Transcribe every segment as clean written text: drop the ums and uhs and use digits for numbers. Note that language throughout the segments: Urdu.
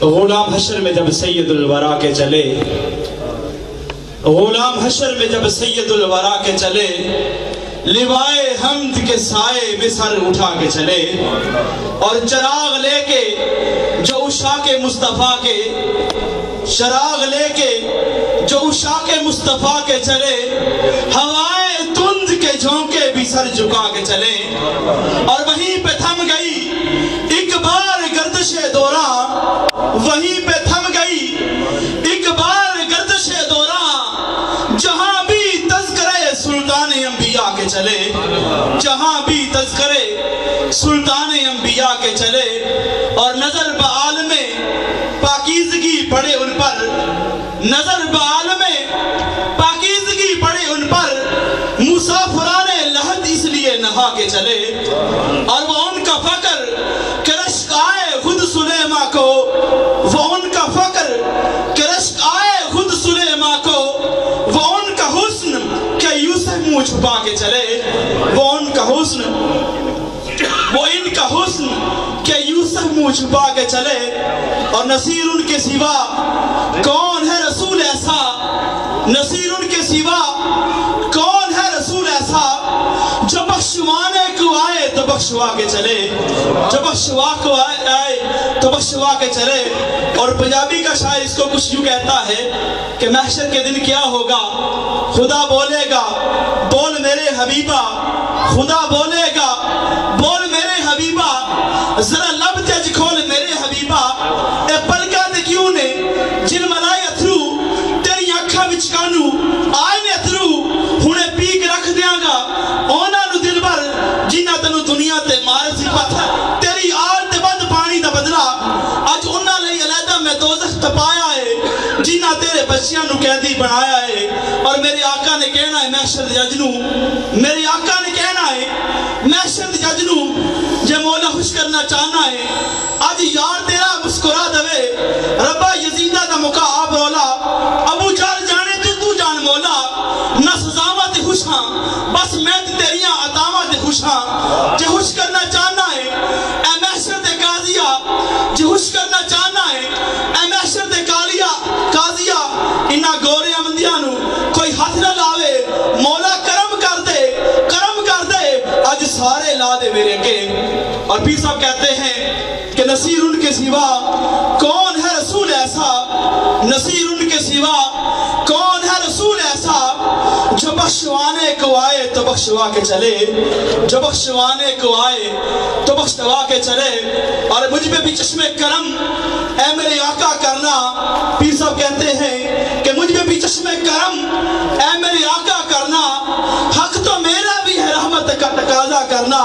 غلام حشر میں جب سید الورا کے چلے، غلام حشر میں جب سید الورا کے چلے، لوائے حمد کے سائے میں سر اٹھا کے چلے، اور چراغ لے کے جو عشاق مصطفیٰ کے، چراغ لے کے جو عشاق مصطفیٰ کے چلے، ہوائے تند کے جھونکے بھی سر جھکا کے چلے، اور وہیں پہ تھم گئی ایک بار گردش دوراں، وہیں پہ تھم گئی ایک بار گردش دوراں، جہاں بھی تذکرے سلطان انبیاء کے چلے، جہاں بھی تذکرے سلطان انبیاء کے چلے، اور نظر بعالم پاکیزگی پڑے ان پر، نظر بعالم پاکیزگی پڑے ان پر، مسافران لحد اس لیے نہا کے چلے، اور وہ ان کا فقر کہ رشک آئے خود سلیمہ کو، وہ ان کا فقر کہ رشک آئے خود سلیمہ کو، وہ ان کا حسن کہ یوسف منہ چھپا کے چلے، وہ ان کا حسن، وہ ان کا حسن کہ یوسف منہ چھپا کے چلے، اور نصیر ان کے سوا کون ہے رسول ایسا، نصیر ان کے سوا کون ہے رسول ایسا، جو بخشوانے کو آئے تو بخشوا کے چلے، جو بخشوا کو آئے تو بخشوا کے چلے۔ اور پنجابی کا شاعر اس کو کچھ یوں کہتا ہے کہ محشر کے دن کیا ہوگا، خدا بولے گا بول میرے حبیبہ، خدا بولے گا بول میرے حبیبہ، ذرا لب تج کھول میرے حبیبہ، اے پلکا دے کیوں نے جن ملائے اتھرو، تیری آنکھاں وچ کانو آئے نے اتھرو، ہنے پی کے رکھ دیاں گا اونا نو دل بر، جنہ تنو دنیا تے مارے سی پتھر، تیری آل تے بند پانی دا بدلا، اج انہاں لئی علیحدہ میں دوزخ تپایا ہے، جنہ تیرے بچیاں نو قیدی بنایا ہے۔ اور میرے آقا نے کہنا ہے محشر دے جج نو، میرے آقا نے کہنا ہے محشر دے جج نو، جے مولا خوش کرنا چاہنا ہے آج یار تیرا مسکرا دوے، ربا یزیدہ دا مقاب رولا، ابو جال جانے تو جان مولا، نہ سزاوہ تے خوش ہاں بس میں تیریاں عطاوہ تے خوش ہاں، جے خوش کرنا چاہنا ہے اے محشر دے قاضیہ، جے خوش کرنا چاہنا ہے اے محشر دے قاضیہ، انہا گورے امندیاں نو کوئی ہاتھ نہ لاوے، مولا کرم کر دے آج سارے لا دے میرے کے۔ اور پیر صاحب کہتے ہیں کہ نصیر ان کے سوا کون ہے رسول ایسا، نصیر ان کے سوا کون ہے رسول ایسا، جو بخشوانے کو آئے تو بخشوا کے چلے، جو بخشوانے کو آئے تو بخشوا کے چلے، اور مجھ پہ بھی چشم کرم اے میرے آقا کرنا، پیر صاحب کہتے ہیں کہ مجھ پہ بھی چشم کرم اے میرے آقا کرنا، حق تو میرا بھی ہے رحمت کا تقاضا کرنا،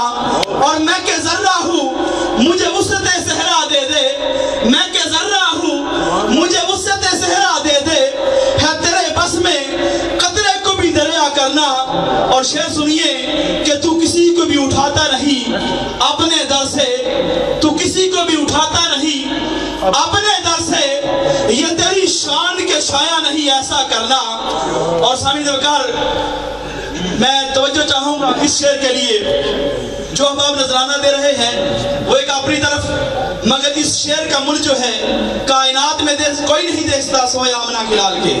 اور میں کہ ذرہ ہوں مجھے وسعت صحرا دے دے، میں کہ ذرہ ہوں مجھے وسعت صحرا دے دے، ہے تیرے بس میں قطرے کو بھی دریا کرنا۔ اور شعر سنیے کہ تو کسی کو بھی اٹھاتا نہیں اپنے در سے، تو کسی کو بھی اٹھاتا نہیں اپنے در سے، یہ تیری شان کے شایع نہیں ایسا کرنا۔ اور سامعین وقار میں توجہ چاہوں گا اس شعر کے لیے، جو احباب نذرانہ دے رہے ہیں وہ ایک اپنی طرف، مگر اس شعر کا مل جو ہے کائنات میں کوئی نہیں دیکھتا سوائے آمنہ کے لال کے۔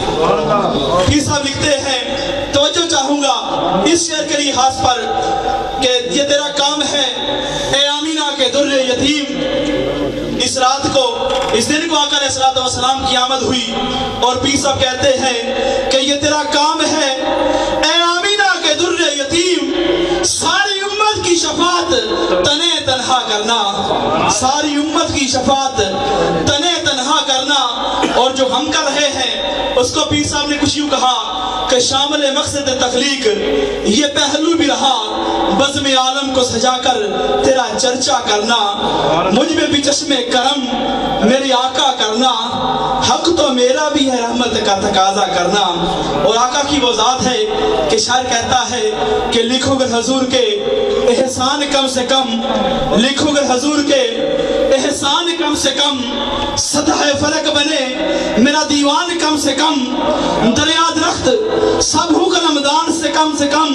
پیر صاحب لکھتے ہیں توجہ چاہوں گا اس شعر کے لیے خاص پر کہ یہ تیرا کام ہے اے آمینہ کے در یتیم۔ اس رات کو، اس دن کو آقا علیہ السلام کی آمد ہوئی، اور پیر صاحب کہتے ہیں کہ یہ تیرا کام ہے اے آمینہ کے در یتیم، ساری امت کی شفاعت تنے تنہا کرنا، ساری امت کی شفاعت تنے تنہا کرنا۔ اور جو ہم کر رہے ہیں اس کو پیر صاحب نے کچھ یوں کہا کہ شامل مقصد تخلیق یہ پہلو بھی رہا، بزم عالم کو سجا کر تیرا چرچا کرنا، مجھ میں بھی چشم کرم میرے آقا کرنا، حق تو میرا بھی ہے رحمت کا تقاضا کرنا۔ اور آقا کی وہ ذات ہے کہ شاعر کہتا ہے کہ لکھو گر حضور کے احسان کم سے کم، لکھو گر حضور کے احسان کم سے کم، سطح فلک بنے میرا دیوان کم سے کم، دریا درخت سب ہوں قلمدان سے کم،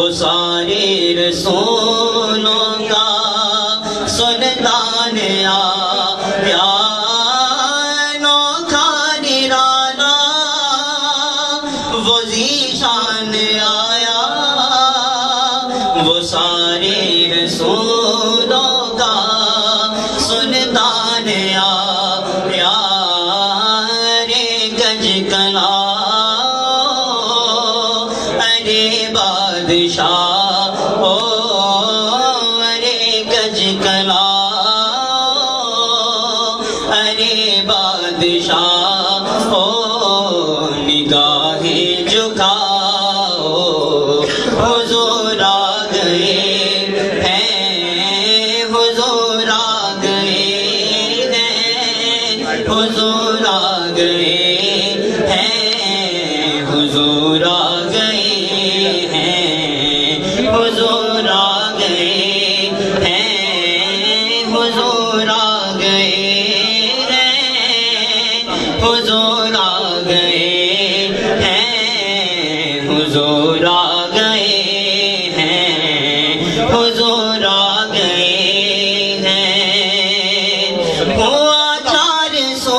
وہ سارے رسولوں کا سلطان آیا نوکھا نرالا وہ ذیشان آیا وہ سارے رسولوں کا سلطان آیا رے گج کلا ارے بادشاہ ارے گج کلا ارے بادشاہ نگاہیں جھکاؤ حضور آ گئے ہیں حضور آ گئے ہیں حضور آ گئے ہیں حضور آ گئے ہیں حضور آ گئے ہیں حضور آ گئے ہیں حضور آ گئے ہیں حضور آ گئے ہیں حضور آ گئے ہیں ہوا 400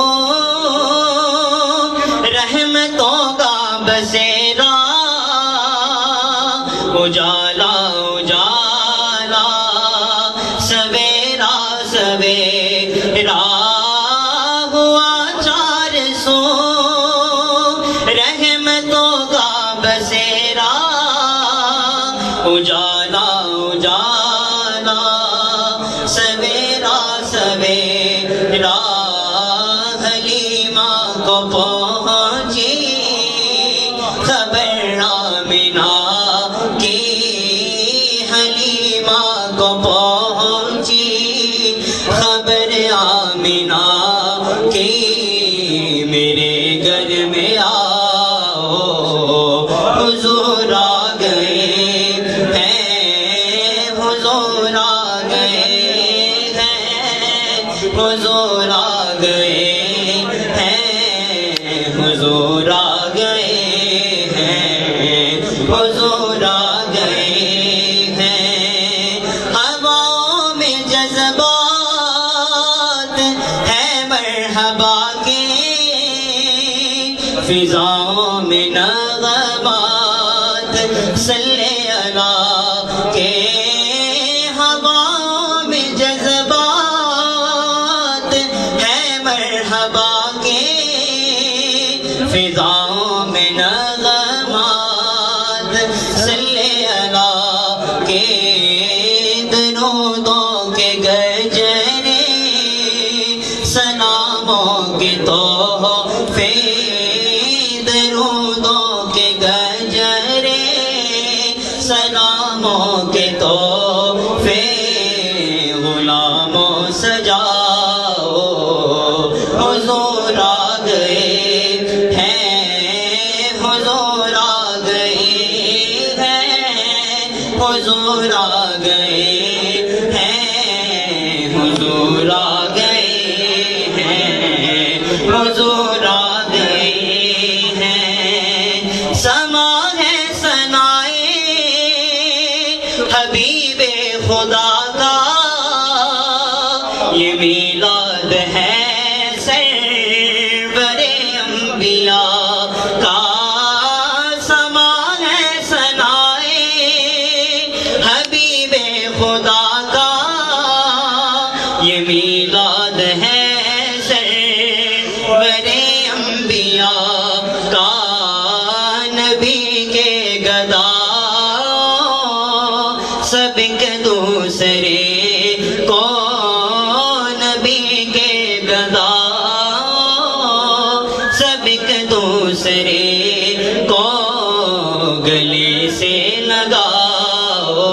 رحمتوں کا بسیرا اجالا اجالا سویرا سویرا ہوا 400 رحمتوں کا بسیرا اجالا اجالا سویرا سویرا حلیمہ کو پہنچی خبر آمنہ کی حلیمہ کو پہنچی خبر آمنہ کی میرے گھر میں آؤ حضور آ گئے ہیں حضور آ گئے ہیں حضور آ گئے ہیں حضور آ گئے ہیں حضور آ گئے ہیں ہواؤں میں جذبات ہے مرحبا کے فضاؤں میں نغمات صلی اللہ کے ہواؤں میں جذبات ہے مرحبا کے فضاؤں میں نغمات صلی اللہ کے درودوں کے گجرے سلاموں کے تحفے درودوں کے گجرے سلاموں کے تحفے غلاموں سجاؤ حضور آ گئے ہیں حضور آ گئے ہیں حضور آ گئے ہیں حضور آ گئے ہیں حضور آ گئے ہیں سما ہے ثنائے حبیب خدا کا یہ میلاد ہے سرور انبیاء کا سما ہے ثنائے حبیب خدا کا یہ میلاد ہے سرور انبیاء کا نبی کے گدا سب کے دوسرے کو نبی کے گدا سب کے دوسرے کو گلے سے لگاؤ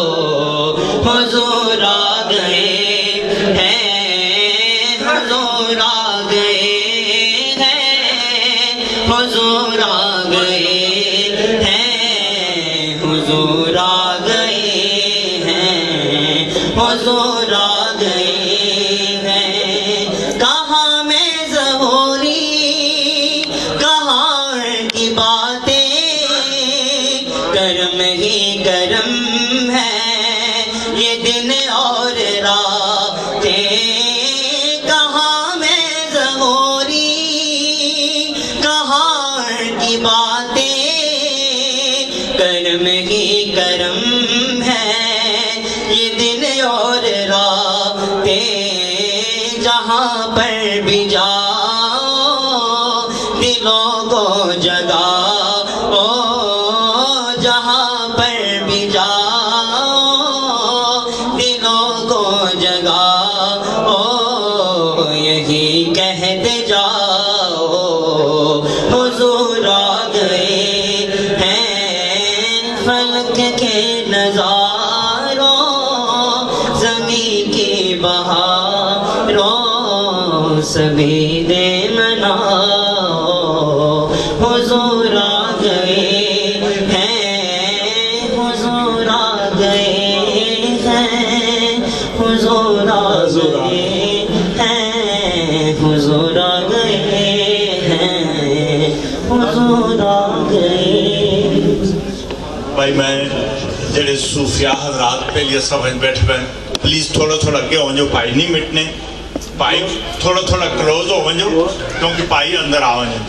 حضور آ گئے ہیں حضور آ گئے ہیں حضور آ گئے ہیں حضور آ گئے ہیں حضور آ گئے ہیں کہاں میں ظہوری کہاں کی باتیں کرم ہی کرم ہے یہ دن اور راتیں، کہاں میں ظہوری کہاں کی باتیں، کرم ہی کرم ہے یہ دن اور راتیں، جہاں پر بھی جاؤ دلوں کو جگاؤ، جہاں پر بھی جاؤ دلوں کو جگاؤ، یہی کہتے جاؤ حضور آ گئے ہیں، فلک کے نظاروں زمین کی بہاروں سبھی دے مناؤ، حضور آ گئے ہیں، حضور آ گئے ہیں، حضور آ گئے ہیں، حضور آ گئے ہیں، حضور آ گئے۔ بھائی میں جڑے صوفیاء حضرات پہلے سمجھ بیٹھ پہ پلیز تھوڑا تھوڑا اگے ہو جو، پائی نہیں مٹنے، پائی تھوڑا تھوڑا کلوز ہو جو کیونکہ پائی اندر آ جو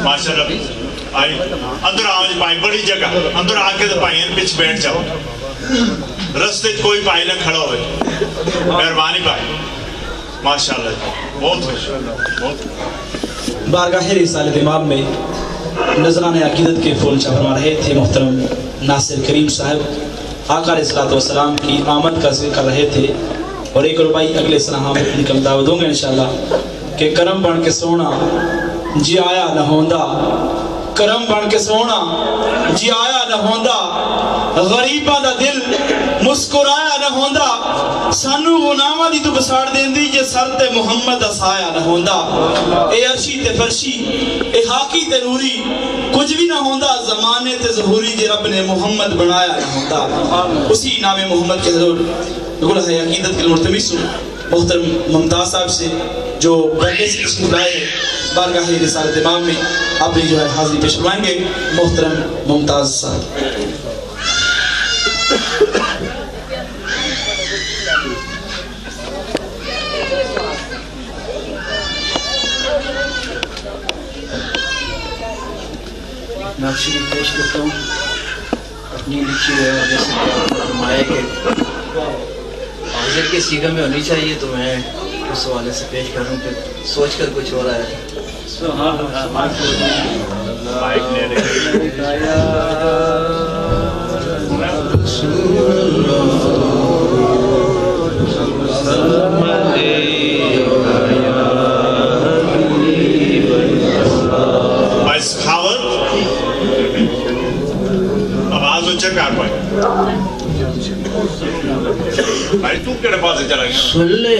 ماشاءاللہ آئی اندر آ جو، پائی بڑی جگہ اندر آ کے تو پائی پچھ بیٹھ جاؤ، رستے کوئی پائی نہ کھڑا ہوئے، مہربانی پائی ماشاءاللہ بہت خوش بہت۔ بارگاہ رسالت امام میں نذرانہ عقیدت کے پھول فرما رہے تھے محترم ناصر کریم صاحب، آقا علیہ السلام کی آمد کا ذکر کر رہے تھے، اور ایک ربائی اگلے سنہ ہم نکل دعوت دوں گے انشاءاللہ کہ کرم بن کے سونا جی آیا نہ ہوندا، کرم بن کے سونا جی آیا نہ ہوندا، غریباں دا دل مسکرایا نہ ہوندا، سانو غلاماں دی تو بساڑ دیندی جے سر تے محمد دا سایہ نہ ہوندا، اے عرشی تے فرشی اے حاکی تے نوری کچھ بھی نہ ہوندا، زمانے تے ظہوری جے رب نے محمد بنایا نہ ہوندا۔ اسی نام محمد کے ضرور گلہ عقیدت کے مرتبی سن محترم ممتاز صاحب سے جو بیٹھے سے تشریف لائے بارگاہ رسالت امام میں آپ نے جو ہے حاضری پیش فرمائیں گے محترم ممتاز صاحب۔ نعت شریف پیش کرتا ہوں اپنی لکھی ہوئے وجہ سے فرمایا کہ حاضر کے سیغہ میں ہونی چاہیے، تو میں اس حوالے سے پیش کر رہا ہوں کہ سوچ کر کچھ ہو رہا ہے۔ آواز اچھا کار پائے بھائی تو کڑے پاس سے چلا گیا صلی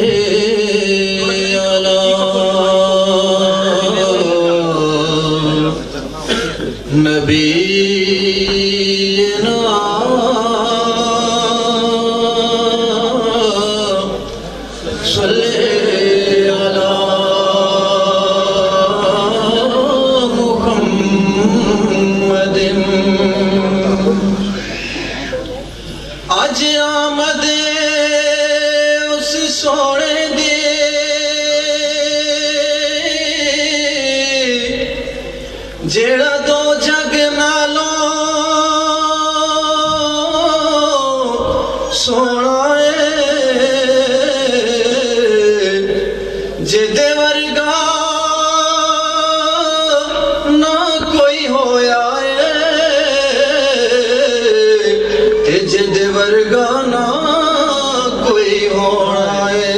علی نبینا صلی علی محمد، آج آمد اس سونے دی جیڑا دو جگ نالوں سونا ہے، جدے ورگا نہ کوئی ہویا ہے، تے جدے ورگا نہ کوئی ہونا ہے،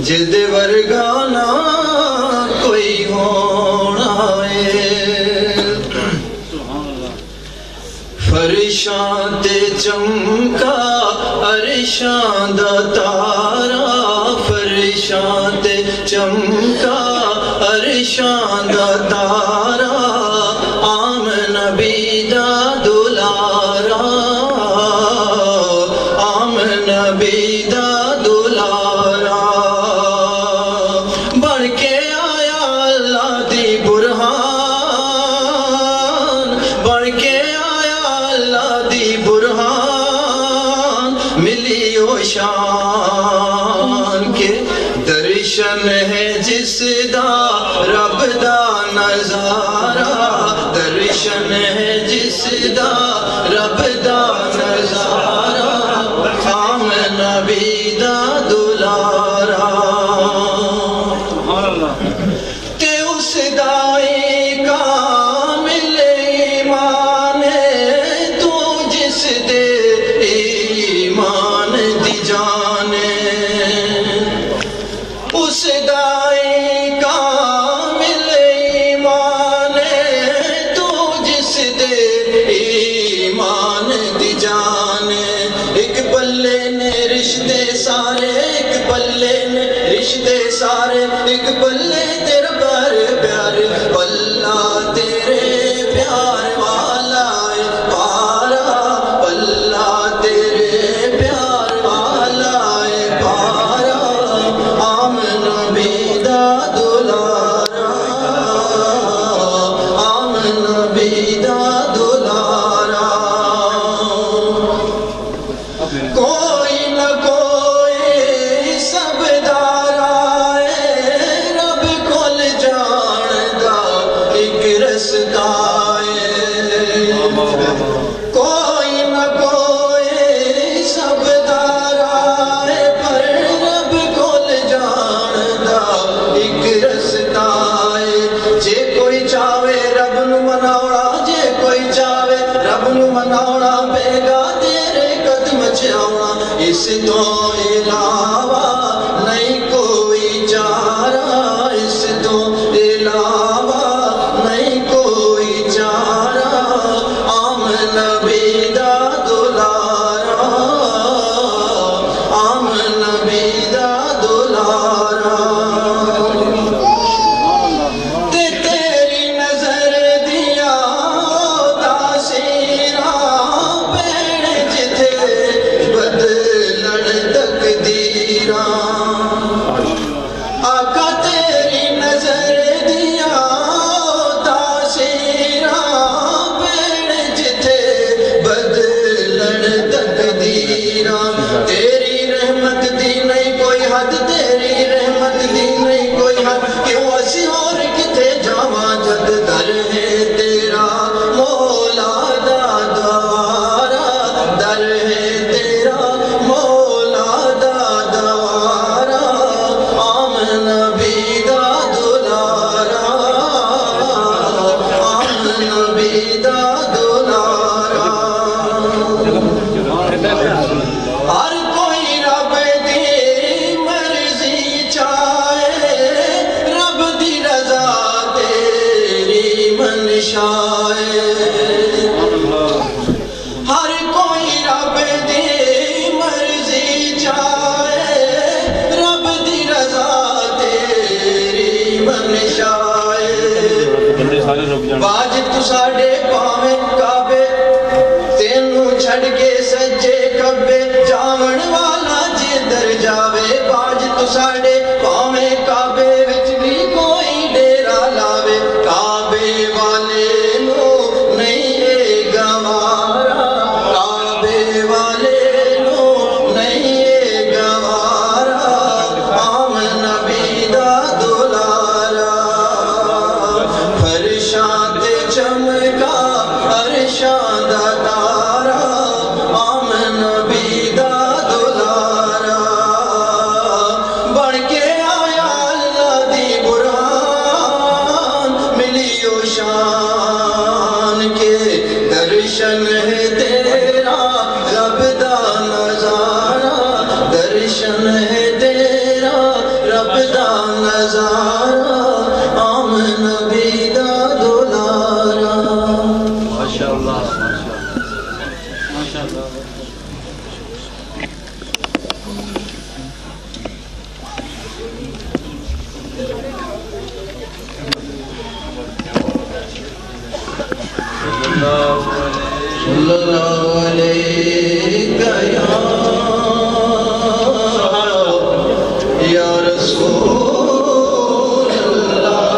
جدے ورگا نہ کوئی ہونا ہے۔ فرشاں تے چمکا عرشاں دا تارا، فرشاں تے چمکا عرشاں دا تارا، آم نبی دا دلارا، آم نبی دا دلارا، بن کے آیا اللہ دی برہان، بن کے اللہ دی برہان ملی او شان کے درشن ہے جس دا رب دا نظارہ درشن ہے جس دا رب دا نظارہ عام نبی دا دلارا تے اس دائی کامل ایمان تو جس دے ایمان دی جانے اس دائی کامل ایمان تو جس دے ایمان دی جانے ایک پلے نے رشتے سارے ایک پلے نے رشتے سارے ایک پلے تیرا بار پیارے پلہ تیرے پیار والا ہے پارا پلہ تیرے پیار والا ہے پارا عام نبی دا دلارا عام نبی دا دلارا کوئی نہ کوئی سب دارا ہے رب کل جان دا ایک رستا ہے کوئی نہ کوئی سب دارا ہے پر رب کل جان دا ایک رستا ہے جے کوئی چاہے رب نو مناوڑا جے کوئی چاہے رب نو مناوڑا بیگا تیرے قدم چاوڑا اس تو علاوہ نہیں کوئی چارہ اس تو علاوہ نہیں کوئی چارہ عام نبی دا دلارا عام نبی دا دلارا تے تیری نظر دیا تاثیراں پین جتھے بدلن تقدیراں آقا تیری نظر دیا تاثیراں پین جتھے بدلن تقدیراں تیری رحمت دی نہیں کوئی حد تیری رحمت دی نہیں کوئی حد کیوں اسی اور کتے جاواں جد در ہے تیرا مولا دا دوارا در ہے تیرا مولا دا دوارا عام نبی دا دلارا عام نبی دا دلارا ہر کوئی رب دی مرضی چاہے رب دی رضا تیری منشا ہے ہر کوئی رب دی مرضی چاہے رب دی رضا تیری منشا ہے باج تو ساڑے پاویں کعبے تینوں چھڑ کے سجے کبے جاون والا جدر جاوے باج تو ساڑے پاویں کعبے وچ بھی کوئی ڈیرا لاوے کعبے والے نو نہیں اے گوارا کعبے والے نو نہیں اے گوارا عام نبی دا دلارا فرشاں تے چمکا عرشاں دا تارا عام نبی دا دلارا بڑھ کے آیا اللہ دی برہان ملی او شان کے درشن ہے تیرا رب دا نظارہ درشن ہے تیرا رب دا نظارہ عام نبی دا دلارا ماشاءاللہ ماشاءاللہ صلی اللہ علیہ یا رسول اللہ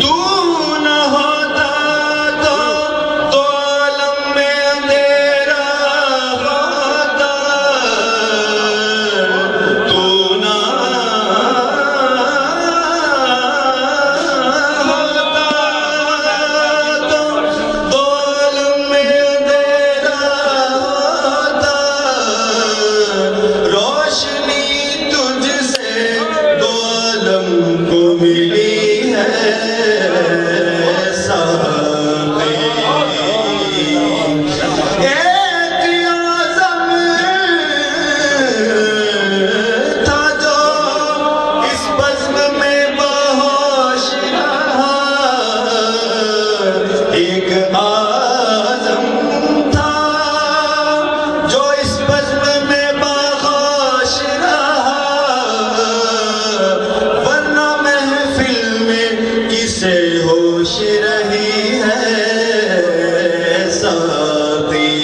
تو نہ ہوتا تو دو عالم میں اندھیرا ہوتا، تو نہ ہوتا تو دو عالم میں اندھیرا ہوتا، روشنی تجھ سے دو عالم کو ملی ہے ساقی، ایک اعظم تھا جو اس بزم میں بہوش رہا، ایک اعظم تھا جو اس بزم میں بہوش رہا، ورنہ محفل میں کسے ہوش رہی ہے ساقی،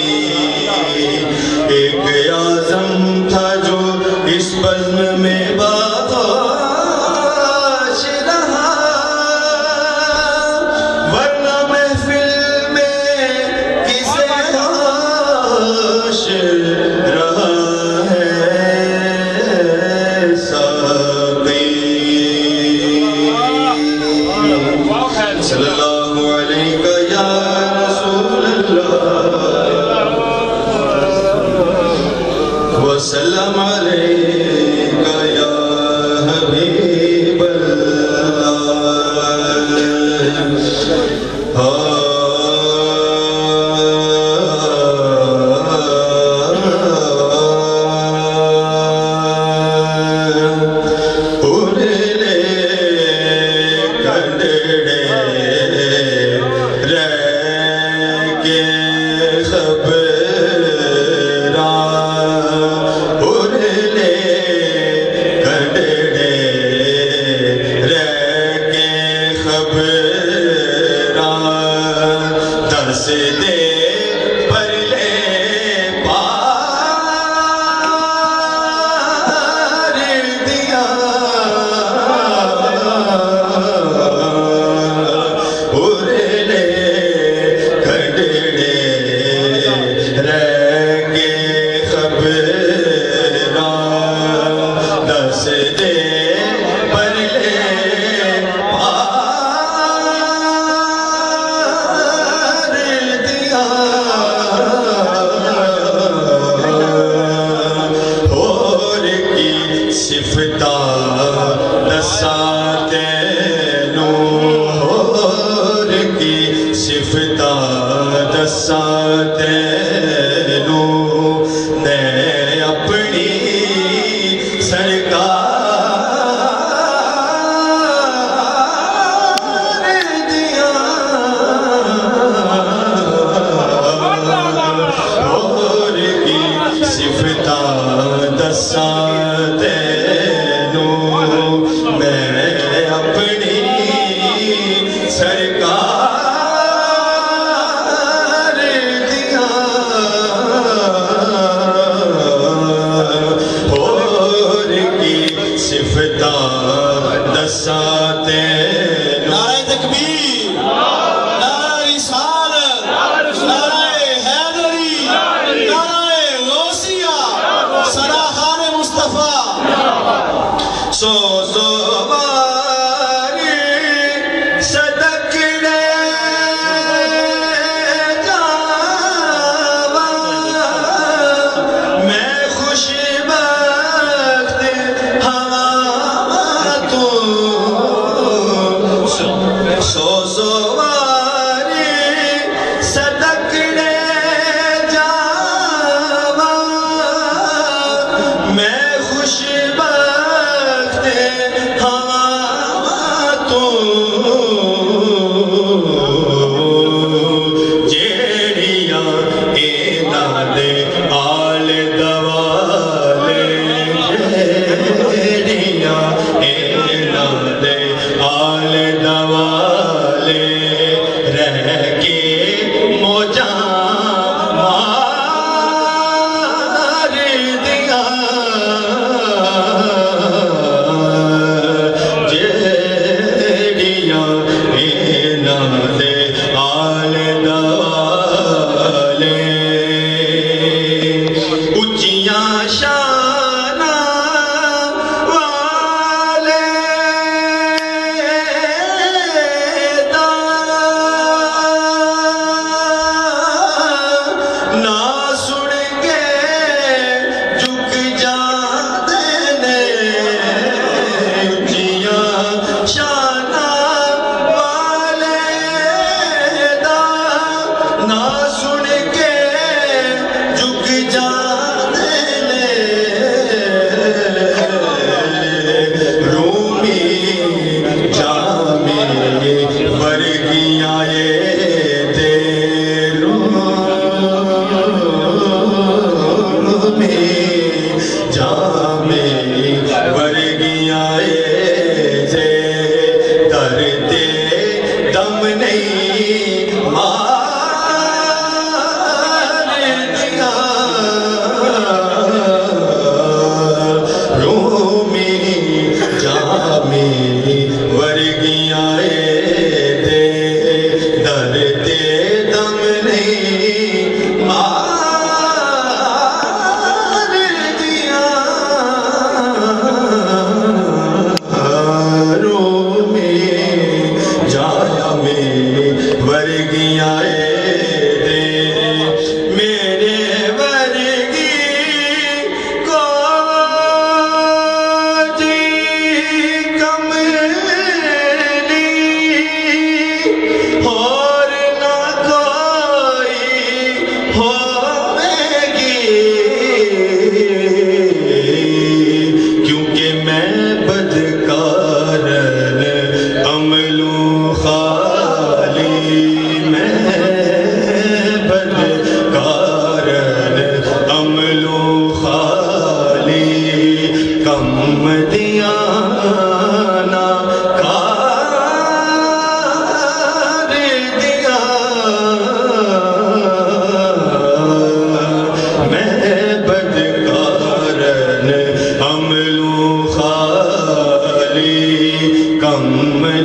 ایک اعظم تھا جو اس بزم میں بہوش رہا، ورنہ محفل میں کسے ہوش رہا ہے ساقی۔ صلی اللہ علیہ یا رسول اللہ وسلم علیک یا حبیب دس دے پر لے پار دیا، ارلے کھڑڑے رہ کے خبراں، دس دے پر لے صفتہ دساں تینوں، ہور کی صفتہ دساں تینوں، نے اپنی سرکار دیا، ہور کی صفتہ دساں میں اپنی سرکار دیا، اور کی صفتہ دساں تینوں۔ نعرہ تکبیر، نعرہ رسالت، نعرہ حیدری، نعرہ غوثیہ، سراخان مصطفیٰ۔ سو زواری صدقڑے جاواں، میں خوش بخت ہوا تو، سو زواری صدقڑے جاواں، میں خوش بخت ہوا تو، جیڑیاں اینا دے آل دوالے، جیڑیاں اینا دے آل دوالے، رہ کے موجاں مار دیا، جیڑی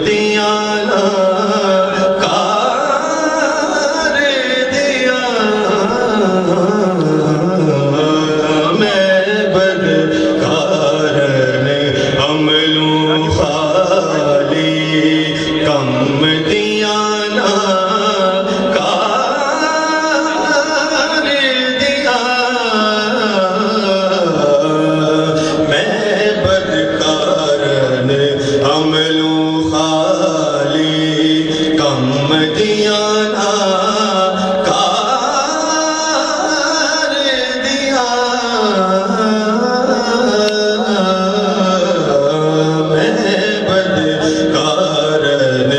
دیانا کار دیا میں بدکارن عملوں خالی کم دیانا کار دیا میں بدکارن عملوں خالی کم دیانا کار دیا میں بدکارن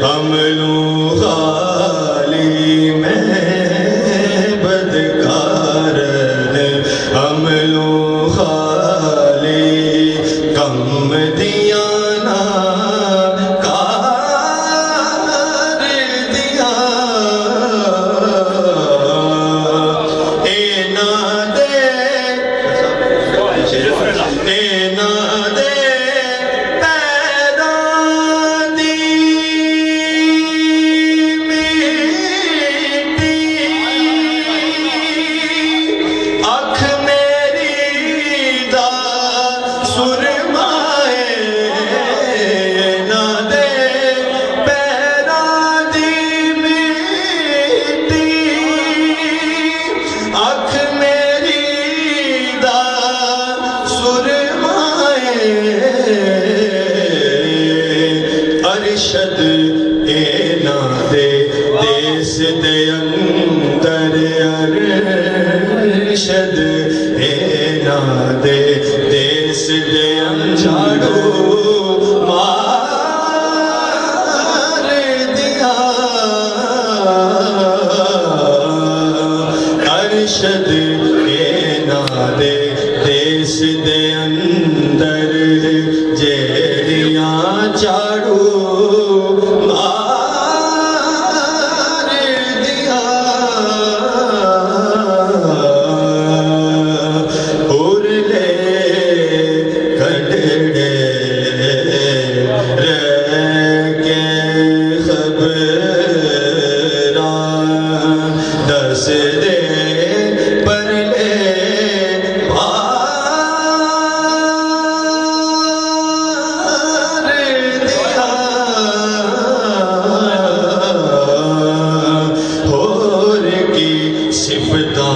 عملوں خالی میں بدکارن عملوں خالی کم دیانا کار دیا اے نا دے پیران دی مٹی اکھ میری دا سرمائے نا دے پیران دی مٹی اکھ میری دا سرمائے ارشد اے نا دے دیس دے اندر ارشد اے نا دے دیس دے انجاڑو مار دیا ارشد اے نا دے دیس دے اندر جیڑیاں چاڑو مار دیا اور لے کھڑڑے رہ کے خبران دس دے پر لے پار دیا ہور کی صفتاں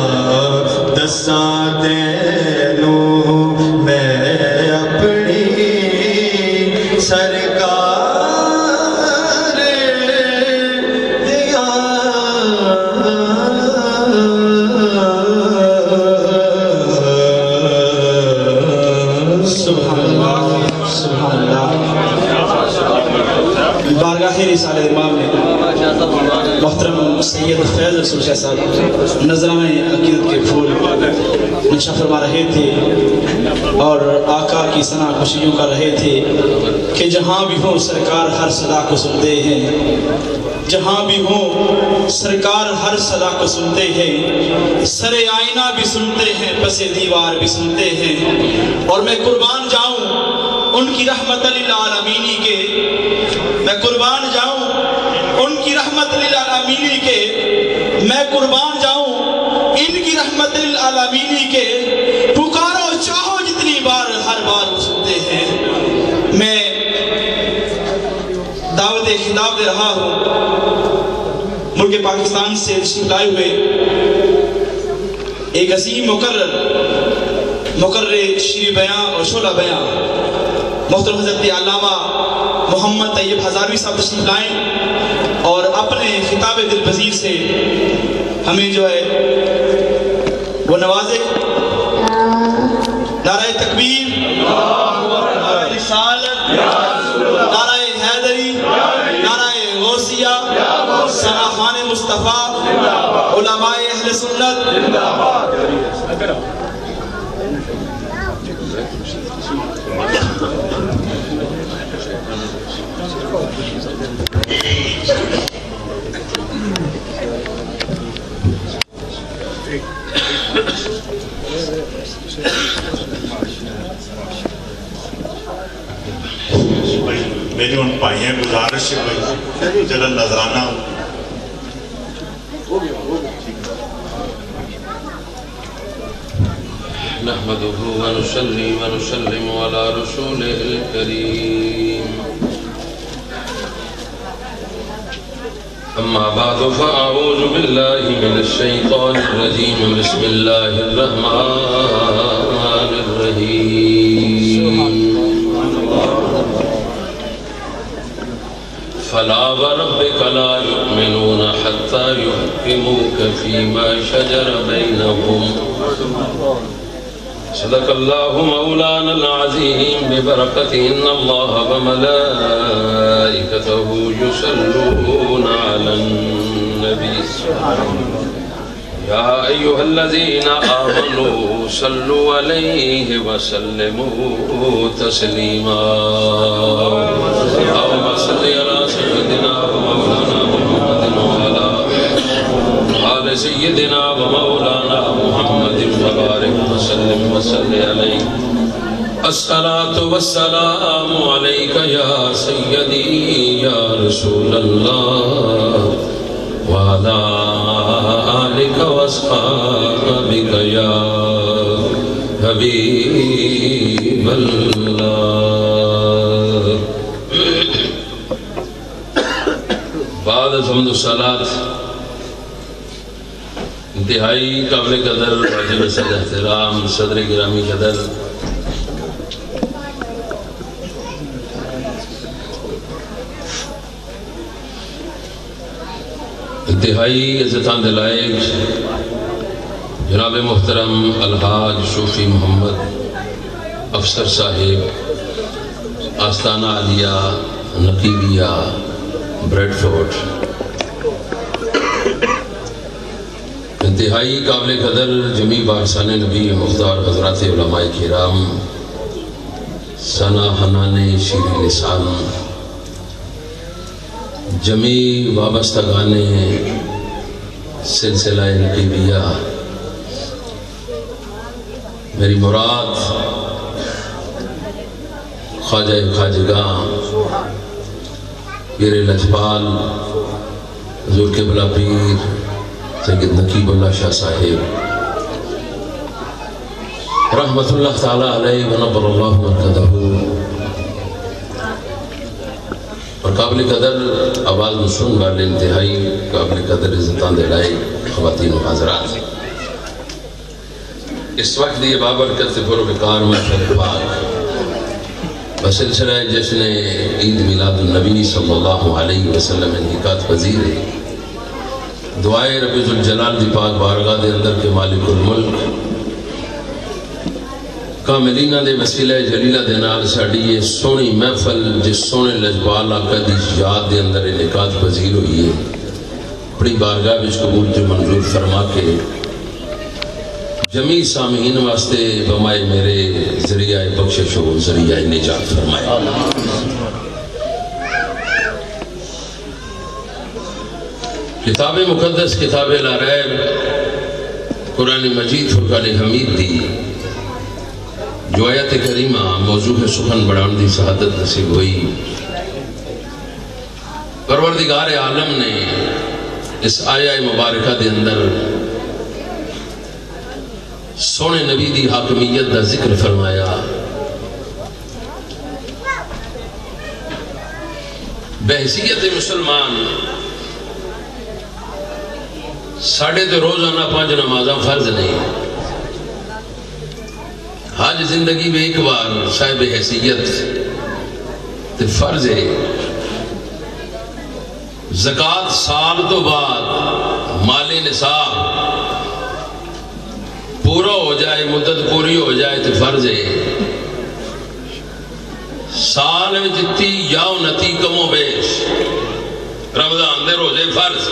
دساں تینوں میں اپنی سرکار دیا سبحان اللہ سبحان اللہ بارگاہ رسالہ امام میں محترم سید فیض رسول شاہ صاحب نذرانہ عقیدت کے پھول منشا فرما رہے تھے اور آقا کی ثنا خوشیوں کر رہے تھے کہ جہاں بھی ہوں سرکار ہر صدا کو سنتے ہیں جہاں بھی ہوں سرکار ہر صدا کو سنتے ہیں سر آئینہ بھی سنتے ہیں پس دیوار بھی سنتے ہیں اور میں قربان جاؤں ان کی رحمت للعالمینی کے میں قربان جاؤں ان کی رحمت للعالمینی کے میں قربان جاؤں ان کی رحمت للعالمینی کے پکارو چاہو جتنی بار ہر بار وہ سنتے ہیں میں دعوت خطاب دے رہا ہوں ملک پاکستان سے تشریف لائے ہوئے ایک عظیم مقرر شیریں بیاں اور شعلہ بیاں محترم حضرت علامہ محمد طیب ہزاروی صاحب تشریف لائیں اور اپنے خطاب دل پذیر سے ہمیں جو ہے وہ نوازے نعرہ تکبیر نعرہ رسالت نعرہ حیدری نعرہ غوثیہ ثناخوان مصطفیٰ علماء اہل سنت میری ان پائیاں گزارش ہے بھائی جڑا نظرانہ نحمده ونصلي ونسلم على رسوله الكريم أما بعد فأعوذ بالله من الشيطان الرجيم بسم الله الرحمن الرحيم فلا وربك لا يؤمنون حتى يحكموك فيما شجر بينهم صدق الله مولانا العظيم ببركته إن الله وملائكته يصلون على النبي يا أيها الذين آمنوا صلوا عليه وسلموا تسليما اللهم صل على سيدنا ومولانا محمد وعلى آل سيدنا ومولانا محمد وبارك وسلم عليه الصلاة والسلام عليك يا سيدي يا رسول الله وعلى آلك وأصحابك يا حبيب الله بعد حمد الصلاة انتہائی قابل قدر واجب صد احترام صدر گرامی قدر انتہائی عزتاں دلائق جناب محترم الحاج صوفی محمد افسر صاحب آستانہ عالیہ نقیبیہ بریڈ فورٹ انتہائی قابل قدر جمیع بارسان نبی مختار حضرات علماء کرام ثنا حنان شیریں لسان جمیع وابستگان سلسلہ نقیبیہ میری مراد خواجہ خواجگاں پیر لجپال حضور قبلہ پیر سید نقیب اللہ شاہ صاحب رحمت اللہ تعالیٰ علیہ ونبر اللہ مرکدہ اور قابل قدر آواز نسن والے انتہائی قابل قدر عزتان دلائے خواتین و حضرات اس وقت یہ بابرکت پر وقار محفل پاک بسلسلہ جشن عید میلاد النبی صلی اللہ علیہ وسلم انعقاد پذیر ہے دعائے رب ذوالجلال دی پاک بارگاہ دے اندر کے مالک الملک کاملینہ دے وسیلہ جلیلہ دے نال ساڑی یہ سونی محفل جس سونے لجبال آقا دی یاد دے اندر انعقاد پذیر ہوئی ہے بڑی بارگاہ بچ قبول جو منظور فرما کے جمیع سامعین واسطے بمائے میرے ذریعہ بخشش و ذریعہ نجات فرمائے کتاب مقدس کتاب لا ریب قرآن مجید فرقان حمید دی جو آیت کریمہ موضوع سخن بڑھان دی سعادت نصیب ہوئی پروردگار عالم نے اس آیہ مبارکہ دے اندر سونے نبی دی حاکمیت دا ذکر فرمایا بحیثیت مسلمان ساڑھے تے روزانہ 5 نمازاں فرض نہیں حج زندگی میں ایک بار صاحب حیثیت تے فرض ہے زکاة سال تو بعد مال نصاب پورا ہو جائے مدت پوری ہو جائے تے فرض ہے سال میں جتی یاو نتی کم و بیش رمضان دے روزے فرض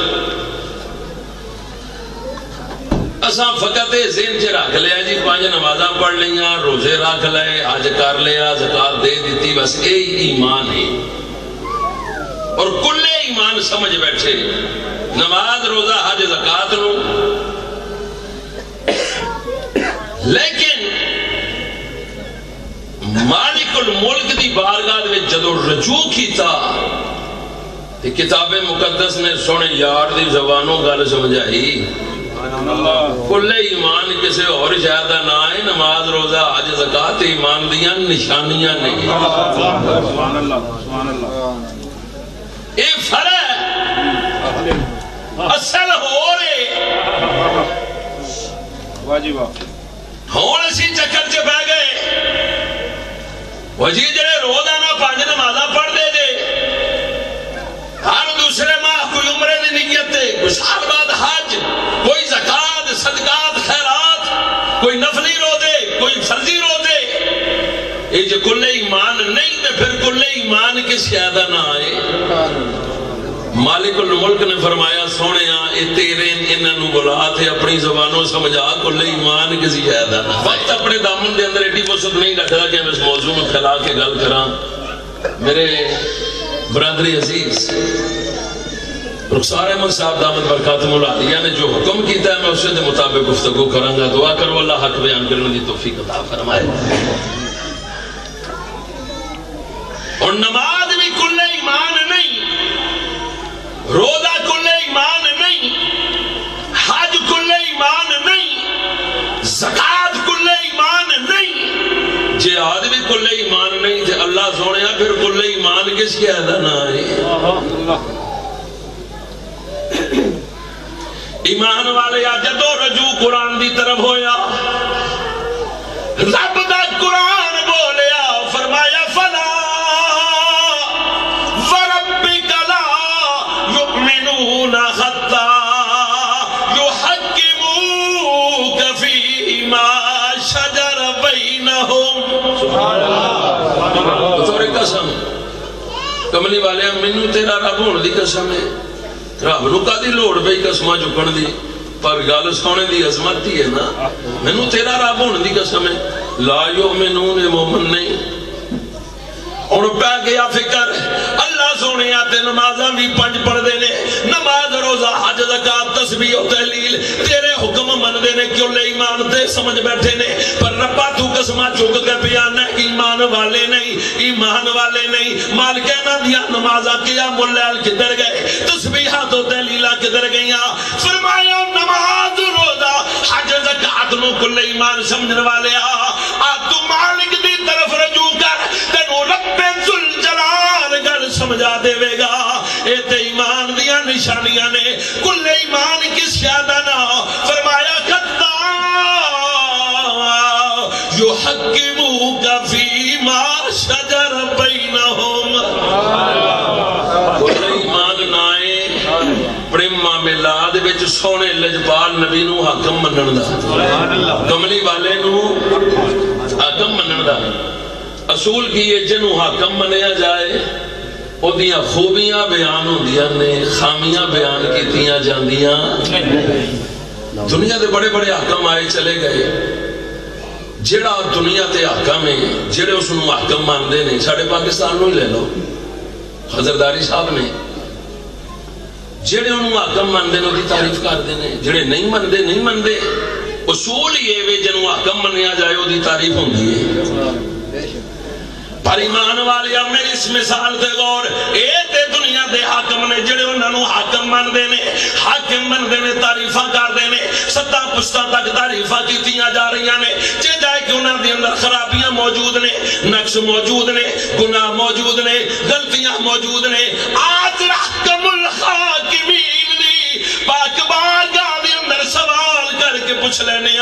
اساں فقط ذہن چ رکھ لیا جی 5 نمازاں پڑھ لیاں روزے رکھ لے حج کر لیا زکات دے دیتی بس یہی ایمان ہے اور کل ایمان سمجھ بیٹھے نماز روزہ حج زکات نو لیکن مالک مالک الملک دی بارگاہ میں جدو رجوع کیتا کتاب مقدس نے سونے یار دی زبانوں گل سمجھائی کل ایمان کسے اور شہدہ نہ آئے نماز روزہ حج زکات ایمان دیاں نشانیاں نہیں اے فرق اصل ہو رہے ہون اسی چکر چ بہ گئے وجی جڑے روزانہ 5 نمازاں پڑھ دے دے ہر دوسرے ماہ کوئی عمرے دی نیت ہے کوئی سال بعد حج کوئی زکات صدقات خیرات کوئی نفلی روزے کوئی فرضی روزے یہ جو کل ایمان نہیں تے پھر کل ایمان کس شہدہ نہ آئے مالک الملک نے فرمایا سونے اے تیرے انہوں بلا تھے اپنی زبانوں سمجھا کل ایمان کسی شہدہ نہ آئے وقت اپنے دامن دے اندر ایڈی وسعت نہیں رکھتا کہ ہم اس موضوع میں پھیلا کے گل کراں میرے برادری عزیز رخسار احمد صاحب دامت برکاتہم العالیہ نے جو حکم کیتا ہے میں اسے دے مطابق گفتگو کروں گا دعا کرو اللہ حق بیان کرنے دی توفیق عطا فرمائے اور نماز بھی کل ایمان نہیں روزہ کل ایمان نہیں حج کل ایمان نہیں زکات کل ایمان نہیں جہاد بھی کل ایمان نہیں تھے اللہ سونے پھر کل ایمان کس کی عہدہ نہ آئے ایمان والے جدو رجوع قرآن دی طرف ہویا رب دا قرآن بولیا فرمایا فلا وربک لا یؤمنون حتی یحکموک فیما شجر بینہم بطور قسم کملی والے منو تیرا رب ہونے دی قسم ہے رب نو کا دی لوڑ بھئی قسمہ چکن دی پر گل سونے دی عظمت دی ہے نا منو تیرا رب ہونے دی قسم ہے لا یؤمنون مومن نہیں اور پہ گیا فکر اللہ سونے آتے نمازاں بھی 5 پڑھ دینے نماز روزہ حج زکات تسبیح و تحلیل تیرے حکم من دینے کیوں لے ایمان تے سمجھ بیٹھے نے پر ربا تو قسمہ چک کے پیانا ایمان والے نہیں ایمان والے نہیں مالکینہ دیا نمازہ قیام اللیل کدھر گئے تسبیحات و تحلیلہ کدھر گئیاں فرمایا نماز روزہ حج زکات نو کل ایمان سمجھنے والے تو مالک دی طرف رجوع کر تینو رب ذوالجلال گل سمجھا دے گا اے تے ایمان دیا نشانیاں نے کل ایمان کس شہدہ نہ فرمایا کتا یحکموک فیما شجر بینہم کل ایمان نائے پریمہ ملاد بچ سونے لجبال نبی نو حکم منن دا کملی والے نو حکم منن دا اصول کی یہ جنو حاکم منیا جائے او دیاں خوبیاں بیان ہوندیاں نے خامیاں بیان کیتیاں جاندیاں دنیا دے بڑے بڑے حاکم آئے چلے گئے جڑا دنیا تے حاکم ہے جڑے اس نو حاکم مان دے نہیں ساڑھے پاکستان نو ہی لے لو خضرداری صاحب نے جڑے انہوں حاکم مان دے نو دی تعریف کر دینے جڑے نہیں مان دے اصول یہ وے جنو حاکم منیا جائے او دی تعریف ہوندی ہے پر ایمان والے میری اس مثال دے غور اے تے دنیا دے حاکم نے جڑے انہوں حاکم من دینے تعریفہ کر دینے 7 پشتہ تک تعریفہ کیتیاں جا رہی نے چے جائے کہ انہوں نے اندر خرابیاں موجود نے نقص موجود نے گناہ موجود نے غلطیاں موجود نے آج رحکم الحاکمین دی پاک بارگاہ دے اندر سوال کر کے پوچھ لینے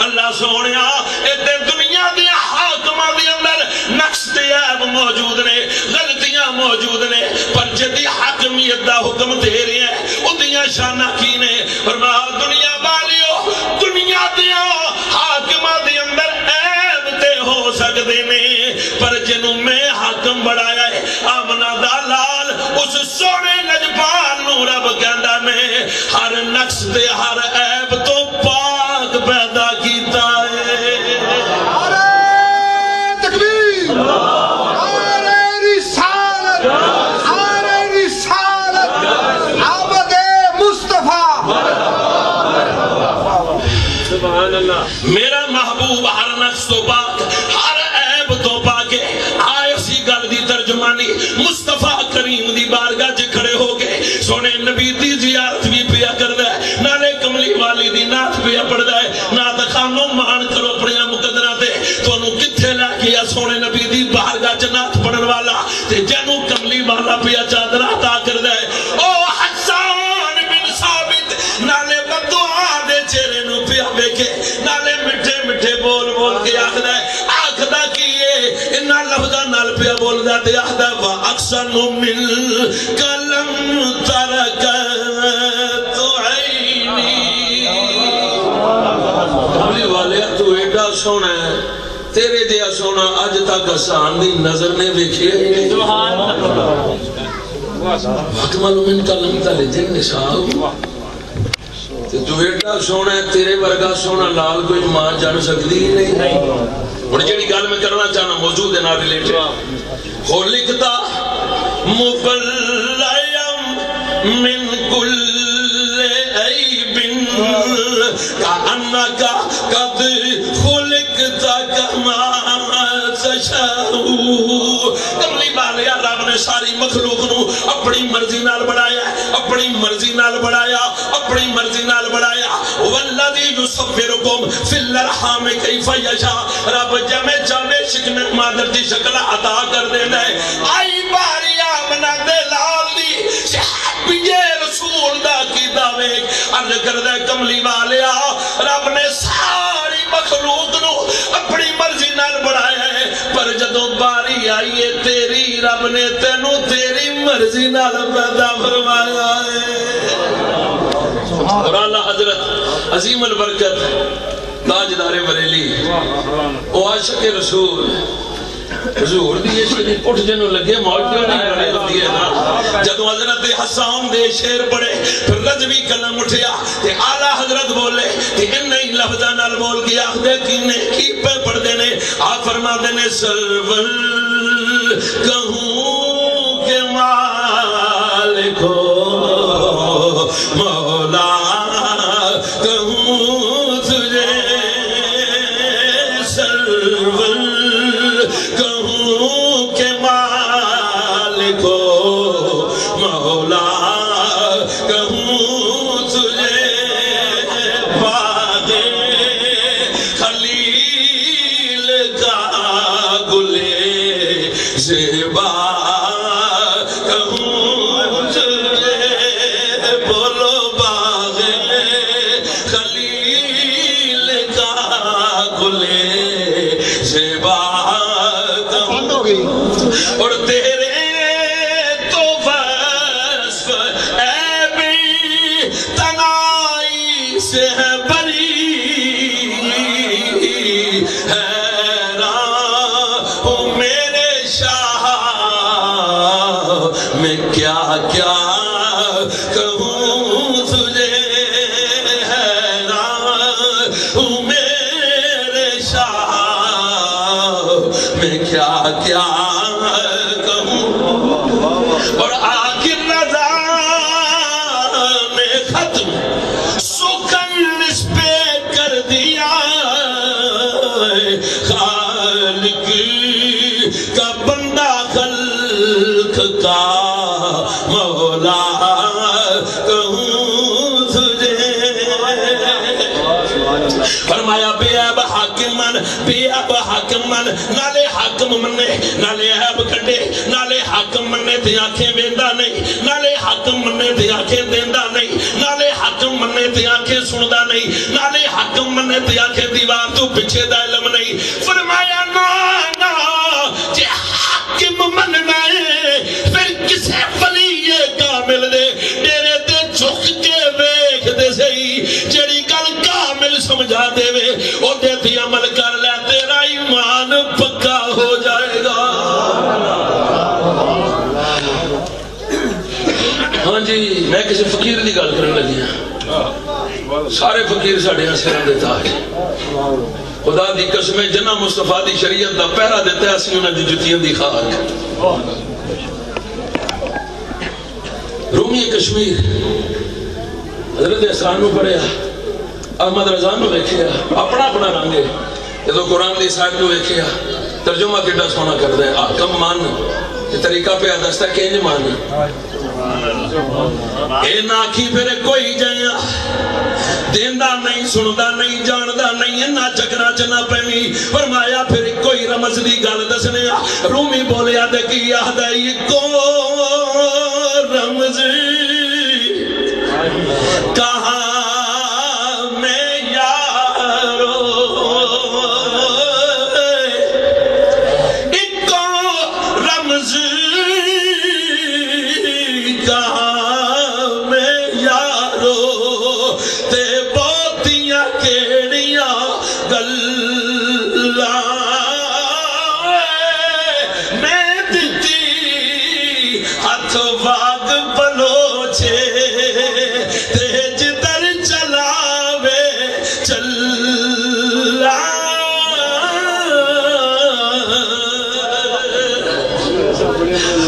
اللہ سونیا اے تے دنیا دے حاکماں دے اندر نقص تے عیب موجود نے غلطیاں موجود نے پر جدی حاکمیت دا حکم دے رہے ہیں ادیاں شانہ کی نے فرمایا دنیا والیو دنیا دیا حاکمہ دے اندر عیب تے ہو سکتے نے پر جنوں میں حاکم بڑھایا ہے آمنہ دا لال اس سونے لجبال نو رب کہندا میں ہر نقص تے ہر عیب تو پاک پیدا کیتا ہے میرا محبوب ہر نقص تو پاک ہر عیب تو پاک سونے نبی دی زیارت بھی پیا کردا ہے نالے کملی والی دی نعت پیا پڑھدا ہے نعت خانو مان کرو اپنے مقدرہ تے تانوں کتھے لے گیا سونے نبی دی بارگاہ چ نعت پڑھن والا تے جنوں کملی والا پیا چادر عطا کردا ہے او حسان بن ثابت نالے بدعا دے چہرے نو پیا ویکھے نالے میٹھے میٹھے بول بول کے آکھدا ہے آکھدا کیے انہاں لفظاں نال پیا بولدا تے آکھدا وا احسن من کلم ترک تو عینی کملی والے تو ایڈا سونا ہے تیرے دیا سونا اج تک حسان دی نظر نے ویکھیا ہی نہیں سبحان اللہ اکمل من کلم ترک نساء تو ایڈا سونا ہے تیرے ورگا سونا لال کوئی ماں جان سکتی ہی نہیں اور جڑی گل میں کرنا چاہنا موجود ہے نا ریلیٹڈ ہو لکھتا مفلیم من کل عیب کانکا قد خلقتا کما تشاء کملی بالیا رب نے ساری مخلوق نو اپنی مرضی نال بڑھایا اپنی مرضی نال بڑھایا اپنی مرضی نال بڑھایا والذی یصورکم فی الارحام کیف یشاء رب جمے چاہے شکن مادر دی شکل عطا کر دینا ہے آئی باری آمنہ دے لال دی صحابی رسول دا کی دعویق عرض کردہ کملی والیا رب نے ساری مخلوق نو اپنی مرضی نال بڑھایا ہے پر جدو باری آئیے تیری رب نے تینو تیری مرضی نال پیدا فرمایا ہے اور اللہ حضرت عظیم البرکت تاجدار بریلی او عاشق رسول حضور دی عشق دی پٹھ جنوں لگے موت کیوں نہیں بڑے ہوتی ہے نا جدو حضرت حسان دے شیر پڑے پھر رضوی کلم اٹھیا کہ آلہ حضرت بولے کہ انہیں لفظہ نال بول گیا دے کی پہ پڑھ دینے آپ فرما دینے سرور کہوں کہ مالک ہو مولا کہوں تجھے سرور کہوں کہ مالک ہو مولا کہوں تجھے باغ خلیل کا گلے زیبا کہوں تجھے بولو باغ خلیل کا گلے زیبا اور تیرے تو وصف عیبی تنائی سے ہے بری حیران ہوں میرے شاہ میں کیا کیا کہوں تجھے حیران ہوں میرے شاہ میں کیا کیا اور آخر رضا نے ختم سکن اس پہ کر دیا خالق کا بندہ خلق کا مولا کہوں تجھے فرمایا بے اب حاکمن نالے حاکم مننے نالے عیب کٹے نالے حاکم مننے تے آنکھیں بیندہ نہیں نالے حاکم مننے تے آنکھیں دیندہ نہیں نالے حاکم مننے تے آنکھیں سندہ نہیں نالے حاکم مننے تے آنکھیں دیوار تو پچھے دا علم نہیں فرمایا نا جے حاکم مننا ہے پھر کسے ولی کامل دے ڈیرے تے جھک کے ویکھ دے سہی جڑی گل کامل سمجھا دے وے او دے تھی عمل کر لے تیرا ایمان پکا ہو جائے گا ہاں جی میں کسی فقیر دی گل کرنے لگی ہوں سارے فقیر ساڑھے ہاں سران دیتا ہے خدا دی قسم جنہ مصطفیٰ دی شریعت دا پہرا دیتا ہے اسی انہاں دی جتیاں دی خاک رومی کشمیر حضرت احسان نو پڑھیا احمد رضان نو دیکھیا اپنا اپنا رنگے یہ تو قرآن دی صاحب نو دیکھیا ترجمہ کٹا سونا کر دے آکم مان یہ طریقہ پہ آدھستا کہ انج مان اے ناکھی پھر کوئی جایا دیندہ نہیں سندا نہیں جاندہ نہیں نہ چکرا چنا پہنی فرمایا پھر کوئی رمز دی گل دسنے رومی بولیا دے کی یاد ہے کو رمز کہاں میں یارو ایک رمز کہاں میں یارو تے بہتیاں کیڑیاں گلاں میں دتی ہاتھ واگ بلوچے تیج در چلاوے چلا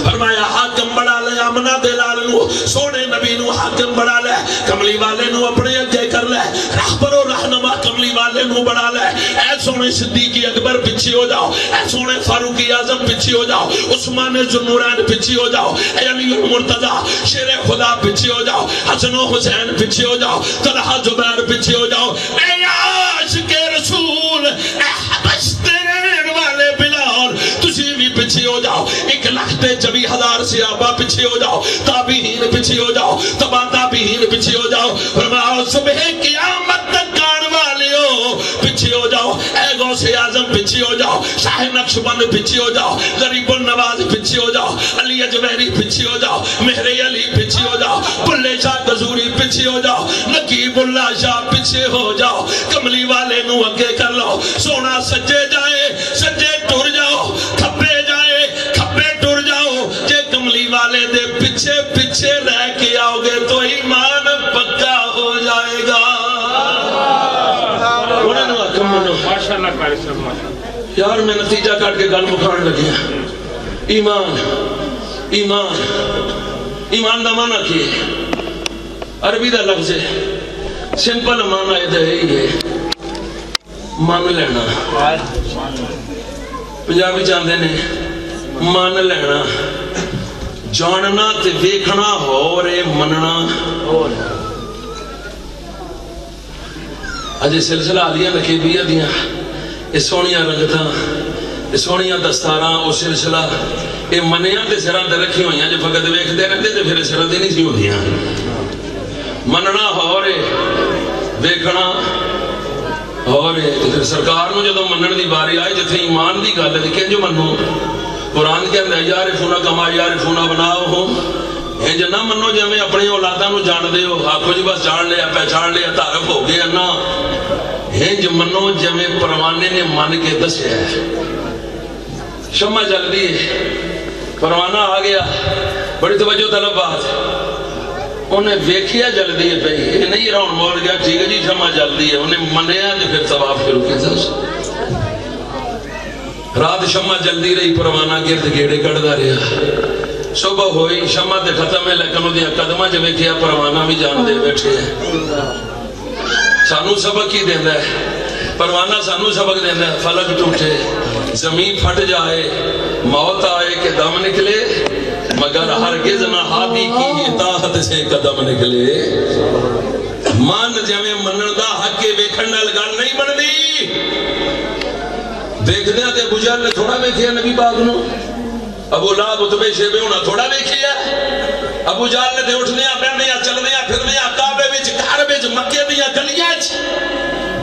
فرمایا حاکم بڑا لے آمنہ دلال نو سونے نبی نو حاکم بڑا لے کملی والے نو اپنے اگے کر لے رہبر و رہنما کملی والے نو بڑا لے اے سونے صدیقی اکبر پچھی ہو جاؤ اے سونے فاروقی اعظم پچھی ہو جاؤ عثمان ذوالنورین پچھی ہو جاؤ اے علی المرتضی شیر خدا پچھی ہو جاؤ حسن و حسین پچھی ہو جاؤ طلحہ زبیر پچھی ہو جاؤ اے عاشق رسول اے حبشتے رہن والے بلال تسی بھی پچھی ہو جاؤ 1,24,000 صحابہ پچھے ہو جاؤ تابعین پچھے ہو جاؤ تبا تابعین پچھے ہو جاؤ فرماؤ صبح قیامت تک کار والے ہو پچھے ہو جاؤ اے غوث اعظم پچھے ہو جاؤ شاہ نقشبند پچھے ہو جاؤ غریب النواز پچھے ہو جاؤ علی اجمیری پچھے ہو جاؤ مہر علی پچھے ہو جاؤ بلے شاہ قزوری پچھے ہو جاؤ نقیب اللہ شاہ پچھے ہو جاؤ کملی والے نو اگے کر لو سونا سجے جائے سجے ٹر جاؤ کھپے جائے کھپے ٹر جاؤ جے کملی والے دے پچھے پچھے رہ کے آؤ گے تو ایمان پکا ہو جائے گا یار میں نتیجہ کاٹ کے گل مکھان لگیا ایمان ایمان ایمان دا معنی کی عربی دا لفظ ہے سمپل معنی ہے مان لینا پنجابی چاہتے نے مان لینا جاننا تے ویکھنا ہو رے مننا اجے سلسلہ آلیاں نقیبیہ دیاں اس سونیاں رنگتاں اس سونیاں دستاراں او سلسلہ اے منیاں تے سران تے رکھی ہوئیاں جو فقط ویکھ دے رہتے تے پھر سران دے نہیں سی ہوندیاں مننا ہو رے ویکھنا اور پھر سرکار نو جدو منن دی باری آئے جتھے ایمان دی گل ہے کہ جو منو قرآن کے اندر یارفونا کما یارفونا بناؤ ہو انج نہ منو جے میں اپنی اولاداں نو جان دے ہو آکھو جی بس جان لیا پہچان لیا تعارف ہو گیا نا انج منو جے میں پروانے نے من کے دسیا ہے شمع جل دی پروانہ آ گیا بڑی توجہ طلب بات انہیں ویکھیا جلدی ہے پہی یہ نہیں راؤن مول گیا ٹھیک ہے جی شمع جلدی ہے انہیں منیا جو پھر طواف شروع کی تھا رات شمع جلدی رہی پروانہ گرد گیڑے کڑدا رہا صبح ہوئی شمع دے ختم ہے لیکن وہ دیا قدمہ جو ویکھیا پروانہ بھی جان دے بیٹھے ہیں سانو سبق ہی دیندہ ہے پروانہ سانو سبق دیندہ ہے فلک ٹوٹے زمین پھٹ جائے موت آئے کہ دم نکلے مگر ہرگز نہ ہادی کی اطاعت سے قدم نکلے مان جمیں منردہ حق کے ویکھن نال گل نہیں بن دی دیکھ دیا کہ ابو جہل نے تھوڑا ویکھیا نبی پاک نو ابو لہب اتبے شیبے ہونا تھوڑا ویکھیا ابو جہل نے تے اٹھ دیا بیٹھ دیا چل دیا پھر دیا کعبے وچ گھر وچ مکے دیا گلیاں وچ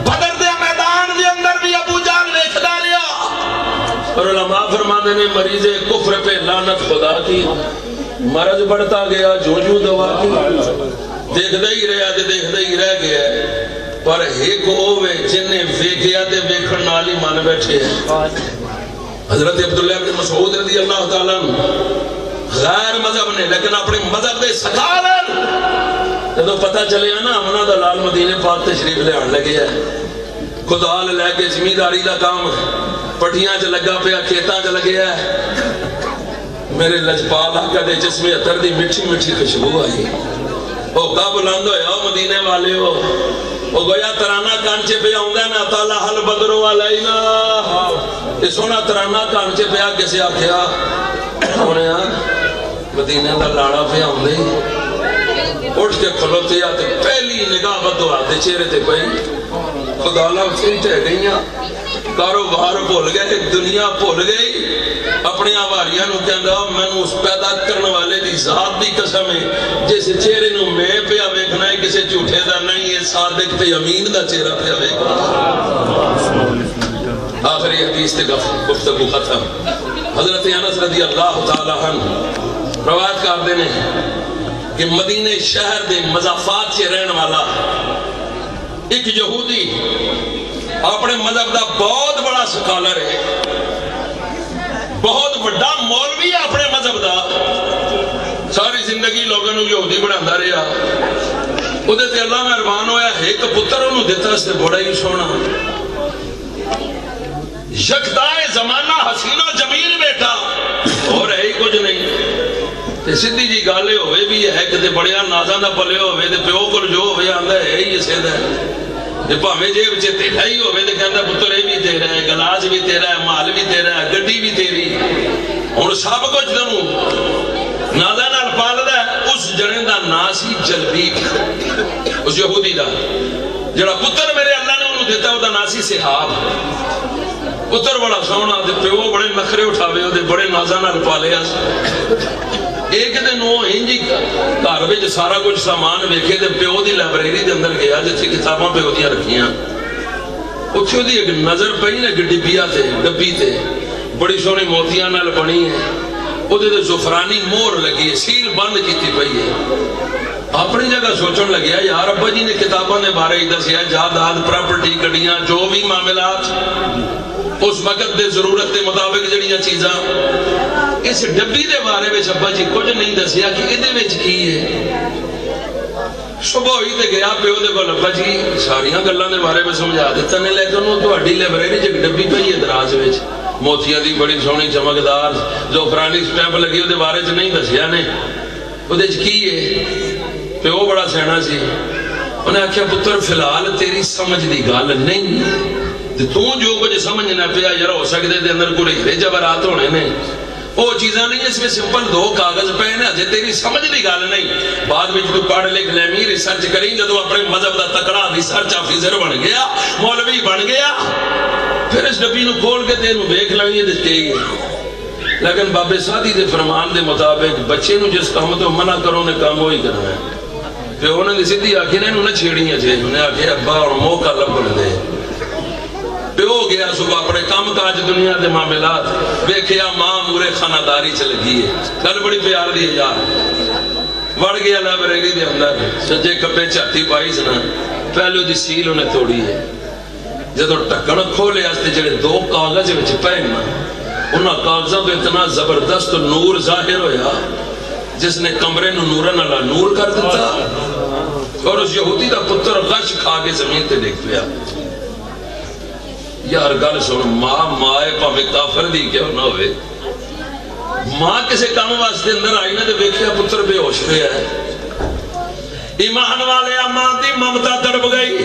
بدر دے میدان دے اندر بھی ابو جہل ویکھدا لیا اور علماء فرمانے نے مریض کفر پہ لعنت خدا کی مرض بڑھتا گیا جو دوا کی دیکھ دے ہی رہا دے دیکھ دے ہی رہ گیا پر ایک ہوئے جنہیں ویکھیا دے ویکھن نالی مان بیٹھے ہیں حضرت عبداللہ بن مسعود رضی اللہ تعالیٰ غیر مذہب نے لیکن اپنے مذہب دے سکالر جب پتہ چلے نا امنہ دا لال مدینے پاک تشریف لے آن لگے ہے خدال لے کے زمینداری دا کام پٹیاں چ لگا پیا کھیتاں چ لگیا ہے میرے لجپال آقا دے جسم عطر دی مٹھی مٹھی خوشبو آئی او کا بلند ہویا مدینے والے ہو او گویا ترانہ کانچے پہ آؤندا نا تعالی حل بدرو علینا یہ سونا ترانہ کانچے پہ کسے آکھیا ہونے مدینے دا لاڑا پہ آؤندے اٹھ کے کھلوتے آتے پہلی نگاہ بدو آتے چہرے تے پئی خدا اللہ اتنی ٹہ گئیاں کاروبار بھول گئے دنیا بھول گئی اپنے آواریاں نو کہندا مینوں اس پیدا کرنے والے دی ذات دی قسم ہے جس چہرے نو میں پیا ویکھنا ہے کسے جھوٹے دا نہیں ہے صادق تے امین دا چہرہ پیا ویکھنا آخری حدیث تے گفتگو ختم حضرت انس رضی اللہ تعالی عنہ روایت کرتے ہیں کہ مدینے شہر دے مضافات سے رہن والا ایک یہودی اپنے مذہب دا بہت بڑا سکالر ہے بہت بڑا مولوی ہے اپنے مذہب دا ساری زندگی لوگوں نے یہودی بڑھاتا رہا ادھے تے اللہ مہربان ہویا ایک پتر انہوں دیتا اس نے بڑا ہی سونا یکدائے زمانہ حسین و جمیل بیٹا اور ہے ہی کچھ نہیں تے سدھی جی گالے ہوئے بھی ہے کہ بڑیا نازاں دا پلے ہوئے تے پیو کول جو ہوئے آندا ہے ہی اسے دا تے بھاویں جیب وچ تیرا ہی ہوئے تے کہندا پتر اے بھی تیرا ہے گلاس بھی تیرا ہے مال بھی تیرا ہے گڈی بھی تیری ہن سب کچھ تینوں نازاں نال پالدا ہے اس جنے دا نام سی جلبیب اس یہودی دا جڑا پتر میرے اللہ نے انہوں دیتا وہ دا نام سی صحاب پتر بڑا سونا دے پیو بڑے نخرے اٹھاوے دے بڑے نازاں نال پالے ایک دن وہ ہنجی گھر وچ سارا کچھ سامان ویکھے تے پیو دی لائبریری دے اندر گیا جتھے کتاباں پیو دیاں رکھیاں اتھے دی ایک نظر پئی نا کہ ڈبی تے بڑی سونی موتیاں نال بنی ہے اودے تے زعفرانی مہر لگی ہے سیل بند کیتی پئی ہے اپنی جگہ سوچن لگیا یار ابا جی نے کتاباں دے بارے ہی دسیا جائیداد پراپرٹی گڈیاں جو بھی معاملات اس وقت دے ضرورت دے مطابق جڑیاں چیزاں اس ڈبی دے بارے میں ابا جی کچھ نہیں دسیا کہ ادھے وچ کی ہے صبح ہوئی تے گیا پیو دے کول ابا جی ساریاں گلاں دے بارے میں سمجھا دیتا نے لیکن وہ تہاڈی لائبریری وچ ایک ڈبی پئی ہے دراز وچ موتیاں دی بڑی سونی چمکدار زعفرانی سٹیمپ لگی اودے بارے وچ نہیں دسیا نے اودے وچ کی ہے پیو بڑا سیاںا سی انہیں آکھیا پتر فی الحال تیری سمجھ دی گل نہیں تو جو کچھ سمجھنا پیا یار ہو سکتے دے اندر کوئی ہیرے جواہرات ہونے نے وہ چیزاں نہیں اس میں سمپل دو کاغذ پے نے اجے تیری سمجھ دی گل نہیں بعد میں تو پڑھ لکھ لیمی ریسرچ کریں جدو اپنے مذہب دا تکڑا ریسرچ آفیسر بن گیا مولوی بن گیا پھر اس ڈبی نو کھول کے تینوں ویکھ لیں تے کہی لیکن بابے سادی دے فرمان دے مطابق بچے نو جس کام تو منع کرو نے کام وہی کرنا ہے پھر انہوں نے سیدھی آکھی نے انہوں نے چھیڑیاں چاہیے انہوں نے آکھی ابا اور موقع لبن دے پیو گیا صبح اپنے کام کاج دنیا دے معاملات ویکھیا ماں مورے خانہ چ لگی ہے گل بڑی پیار دی ہے یار وڑ گیا لائبریری دے اندر سجے کپے چھاتی پائی سنا پہلو دی سیل انہیں توڑی ہے جدو ٹکن کھولے استے جڑے دو کاغذ وچ پئے نا انہاں کاغذاں تو اتنا زبردست نور ظاہر ہویا جس نے کمرے نو نورن والا نور کر دیتا اور اس یہودی دا پتر غش کھا کے زمین تے ڈگ پیا یار گل سن ماں مائے پاویں کافر دی کیوں نہ ہوئے ماں کسے کام واسطے اندر آئی نہ تے ویکھیا پتر بے ہوش پیا ہے ایمان والے ماں دی ممتا تڑپ گئی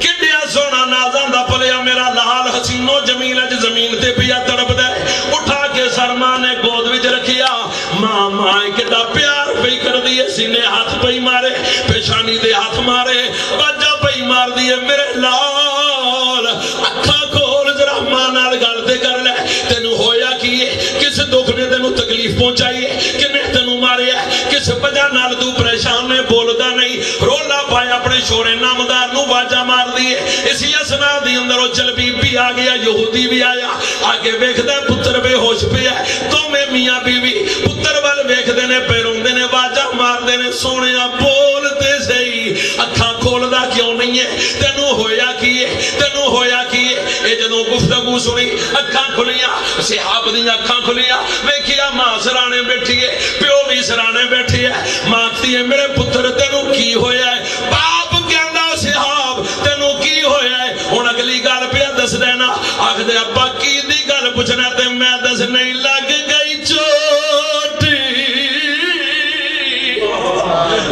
کڈیا سونا نازاں دا پلیا میرا لال حسین و جمیل اج زمین تے پیا تڑپ دے اٹھا کے سر ماں نے گود وچ رکھیا ماں مائے کڈا پیار پئی کر دیے سینے ہاتھ پئی مارے پیشانی دے ہاتھ مارے باجا پئی مار دیے میرے لال اکھا کھول ذرا ماں نال گل تے کر لے تینوں ہویا کی کس دکھ نے تینوں تکلیف پہنچائی ہے کنے تینوں ماریا کس وجہ نال تو پریشان نے بولدا نہیں رولا پایا اپنے شورے نامدار نو واجا مار دیے اسی اسنا دی اندر وہ جلبیب بھی آ گیا یہودی بھی آیا آگے ویکھدا پتر بے ہوش پیا تو میں میاں بیوی پتر وال ویکھدے نے پیروندے نے واجا ماردے نے سونیا بولتے صحیح اکھاں کھولدا کیوں نہیں ہے تینوں ہویا کی ہے تینوں ہویا کی ہے اے جدوں گفتگو سنی اکھاں کھلیاں صحاب دی اکھاں کھلیاں ویکھیا ماں سرانے بیٹھی ہے پیو بھی سرانے بیٹھی ہے ماں کہتی ہے میرے پتر تینوں کی ہویا ہے باپ کہندا صحاب تینوں کی ہویا ہے ہن اگلی گل پیا دس دینا آکھدے ابا کی دی گل پوچھنا تے میں دس نہیں لگ گئی چوٹ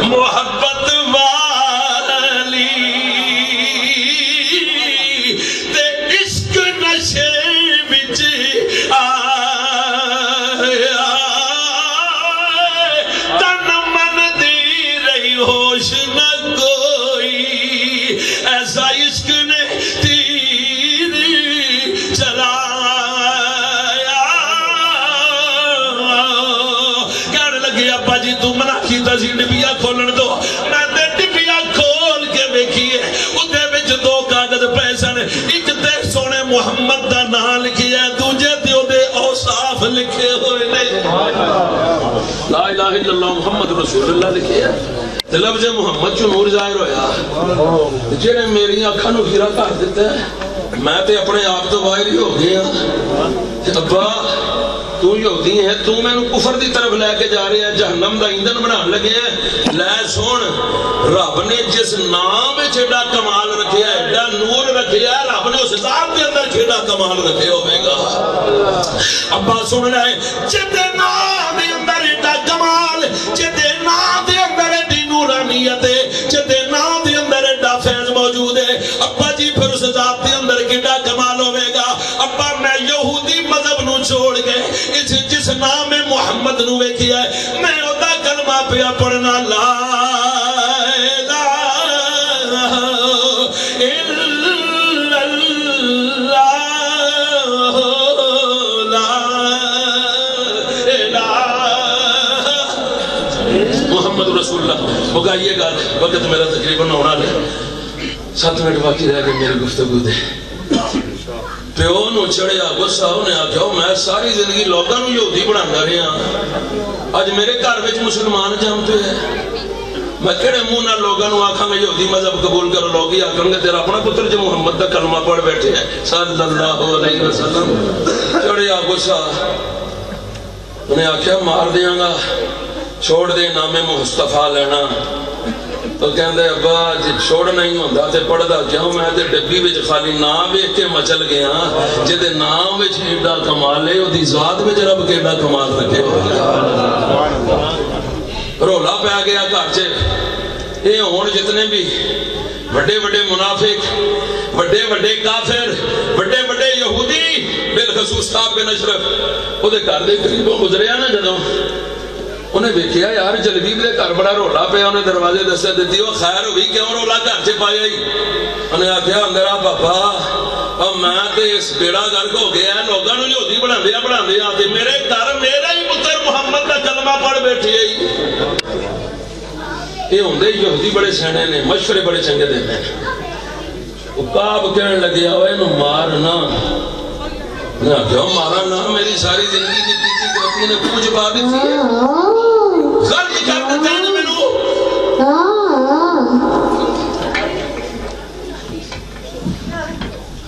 محبت والی تے عشق نشے وچ آیا تن من دی منع کیتا سی ڈبیا کھولن تو میں تے ڈبیا کھول کے دیکھیے اُتے وچ دو کاغذ پے سن ایک تے سونے محمد دا نام لکھیا ہے دوجے تے اودے اوصاف لکھے ہوئے نے لا الہ الا اللہ محمد رسول اللہ لکھیا تے لفظ محمد چوں نور ظاہر ہویا جڑے میری اکھاں نو خیرہ کر دیتا ہے میں تے اپنے آپ تو باہر ہی ہو گیا ابا تو یہودی ہے تو میں نے کفر دی طرف لے کے جا رہے ہیں جہنم دا ایندھن بنان لگے ہیں لے سن رب نے جس نام چھڑا کمال رکھیا ہے ایڈا نور رکھیا ہے رب نے اس ذات کے اندر چھڑا کمال رکھے ہوئے گا ابا سن رہے جتے نام دے اندر ایڈا کمال جتے نام دے اندر ایڈی نورانیت ہے جتے نام دے اندر ایڈا فیض موجود ہے ابا جی پھر اس ذات دے اندر کیڈا کمال ہوئے گا ابا میں یہودی مذہب نو چھوڑ گئے جس نام میں محمد نو کیا ہے میں ادا کلمہ پیا پڑھنا لا الہ الا اللہ لا الہ محمد رسول اللہ بگائیے گا وقت میرا تقریباً ہونا لے 7 منٹ باقی رہ گئے میری گفتگو دے پیو نو چڑھیا غصہ انہیں آکھیا میں ساری زندگی لوگاں نو یہودی بنانا رہا آج میرے گھر وچ مسلمان جامتے ہیں میں کہڑے منہ نہ لوگاں نو آکھاں گے یہودی مذہب قبول کرو لوگ ہی آکھاں گے تیرا اپنا پتر جو محمد دا کلمہ پڑھ بیٹھے ہیں صلی اللہ علیہ وسلم چڑھیا غصہ انہیں آکھیا مار دیاں گا چھوڑ دے نام مصطفیٰ لینا تو کہندے ابا جی چھوڑ نہیں ہوندہ تے پڑھدا کیوں میں تے ڈبی وچ خالی نام ویکھ کے مچل گیا جدے نام وچ ایڈا کمال ہے اودی ذات وچ رب کیڈا کمال رکھے ہوئے رولا پہ گیا گھر چ یہ ہون جتنے بھی بڑے بڑے منافق بڑے بڑے کافر بڑے بڑے یہودی بالخصوص صاحب بن اشرف او دے گھر دے قریبوں گزریا نا جدوں انہیں دیکھیا یار جلبیب دے گھر بڑا رولا پہ انہیں دروازے دستے دیتی وہ خیر ہوئی کیوں رولا گھر سے پایا ہی انہیں آکھیا اندر آ پاپا اور میں تے اس بیڑا گھر ہو گیا ہے لوگاں نو یہودی بنا دیا تے میرے گھر میرا ہی پتر محمد کا کلمہ پڑھ بیٹھے ہی یہ ہوندے یہودی بڑے سینے نے مشورے بڑے چنگے دیتے ہیں وہ کعب کہنے لگیا ہوئے انہوں مارنا انہیں آکھیا مارا نا میری ساری زندگی دی پیتی کرتی نے پوچھ پا دیتی ہے غلط کر دیتے ہیں میں نو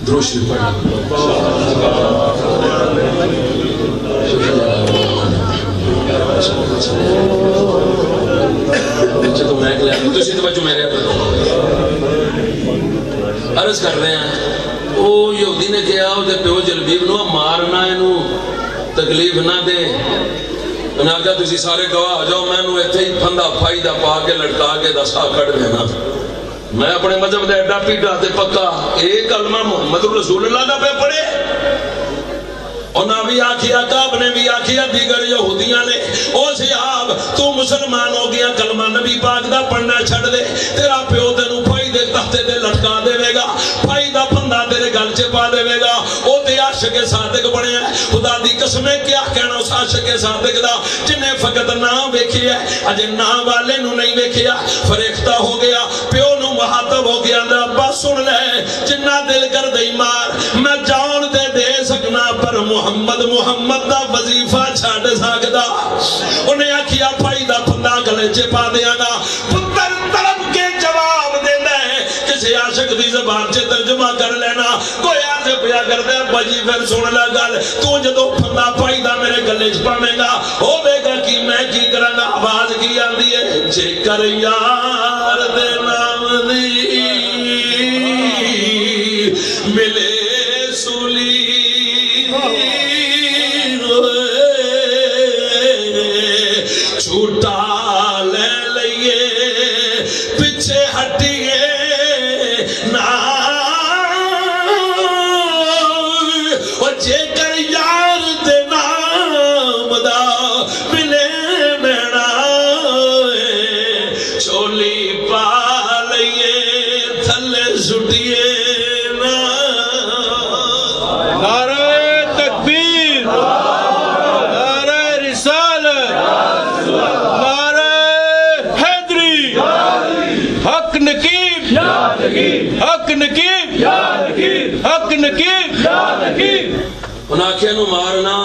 دروشی پڑھا اچھا تو میں کلیا تو اسی تو بچوں میرے عرض کر رہے ہیں وہ یہودی نے کیا وہ پیو جلبیب نو مارنا انہوں تکلیف نہ دے انہیں آگیا تسی سارے گواہ ہو جاؤ میں انہوں ایتھے ہی پھندہ فائدہ پا کے لٹکا کے دسا کھڑ دینا میں اپنے مذہب دے ایڈا پیٹا تے پکا ایک کلمہ محمد رسول اللہ دا پہ پڑھے اور نہ بھی آکھیا کعب نے بھی آکھیا دیگر یہودیاں نے او صحاب تو مسلمان ہو گیا کلمہ نبی پاک دا پڑھنا چھڑ دے تیرا پیو تینوں پھائی دے تختے دے لٹکا دے گا پھائی دا پھندا تیرے گل چ پا دے گا او تے عاشق صادق بنے ہے خدا دی قسمیں کیا کہنا اس عاشق صادق دا جنہیں فقط نام ویکھیا ہے اجے نام والے نو نہیں ویکھیا فریختہ ہو گیا پیو نو مخاطب ہو گیا دا ابا سن لے جنہ دل کر دئی مار میں جان دے سکنا پر محمد دا وظیفہ چھاڑ سکدا انہیں آکھیا پائی دا پھندا گلے چ پا دیاں گا پتر طلب کے جواب دیندا ہے کسی عاشق دی زبان سے ترجمہ کر لینا کوئی عرض پیا کردا ہے بجی پھر سن لا گل تو جدوں پھندا پائی دا میرے گلے چ پاویں گا ہوے گا کی میں کی کراں گا آواز کی آندی ہے جے کر یار دے نام دی ملے سولی چھوٹا لے لئیے پچھے ہٹیے نا اور جے کر یار دے نام دا ملے میڑا چولی پا لئیے تھلے سٹیے نا نعرہ تکبیر نعرہ رسالت نعرہ حق نکیر حق نکیر انہاں آکھیا نو مارنا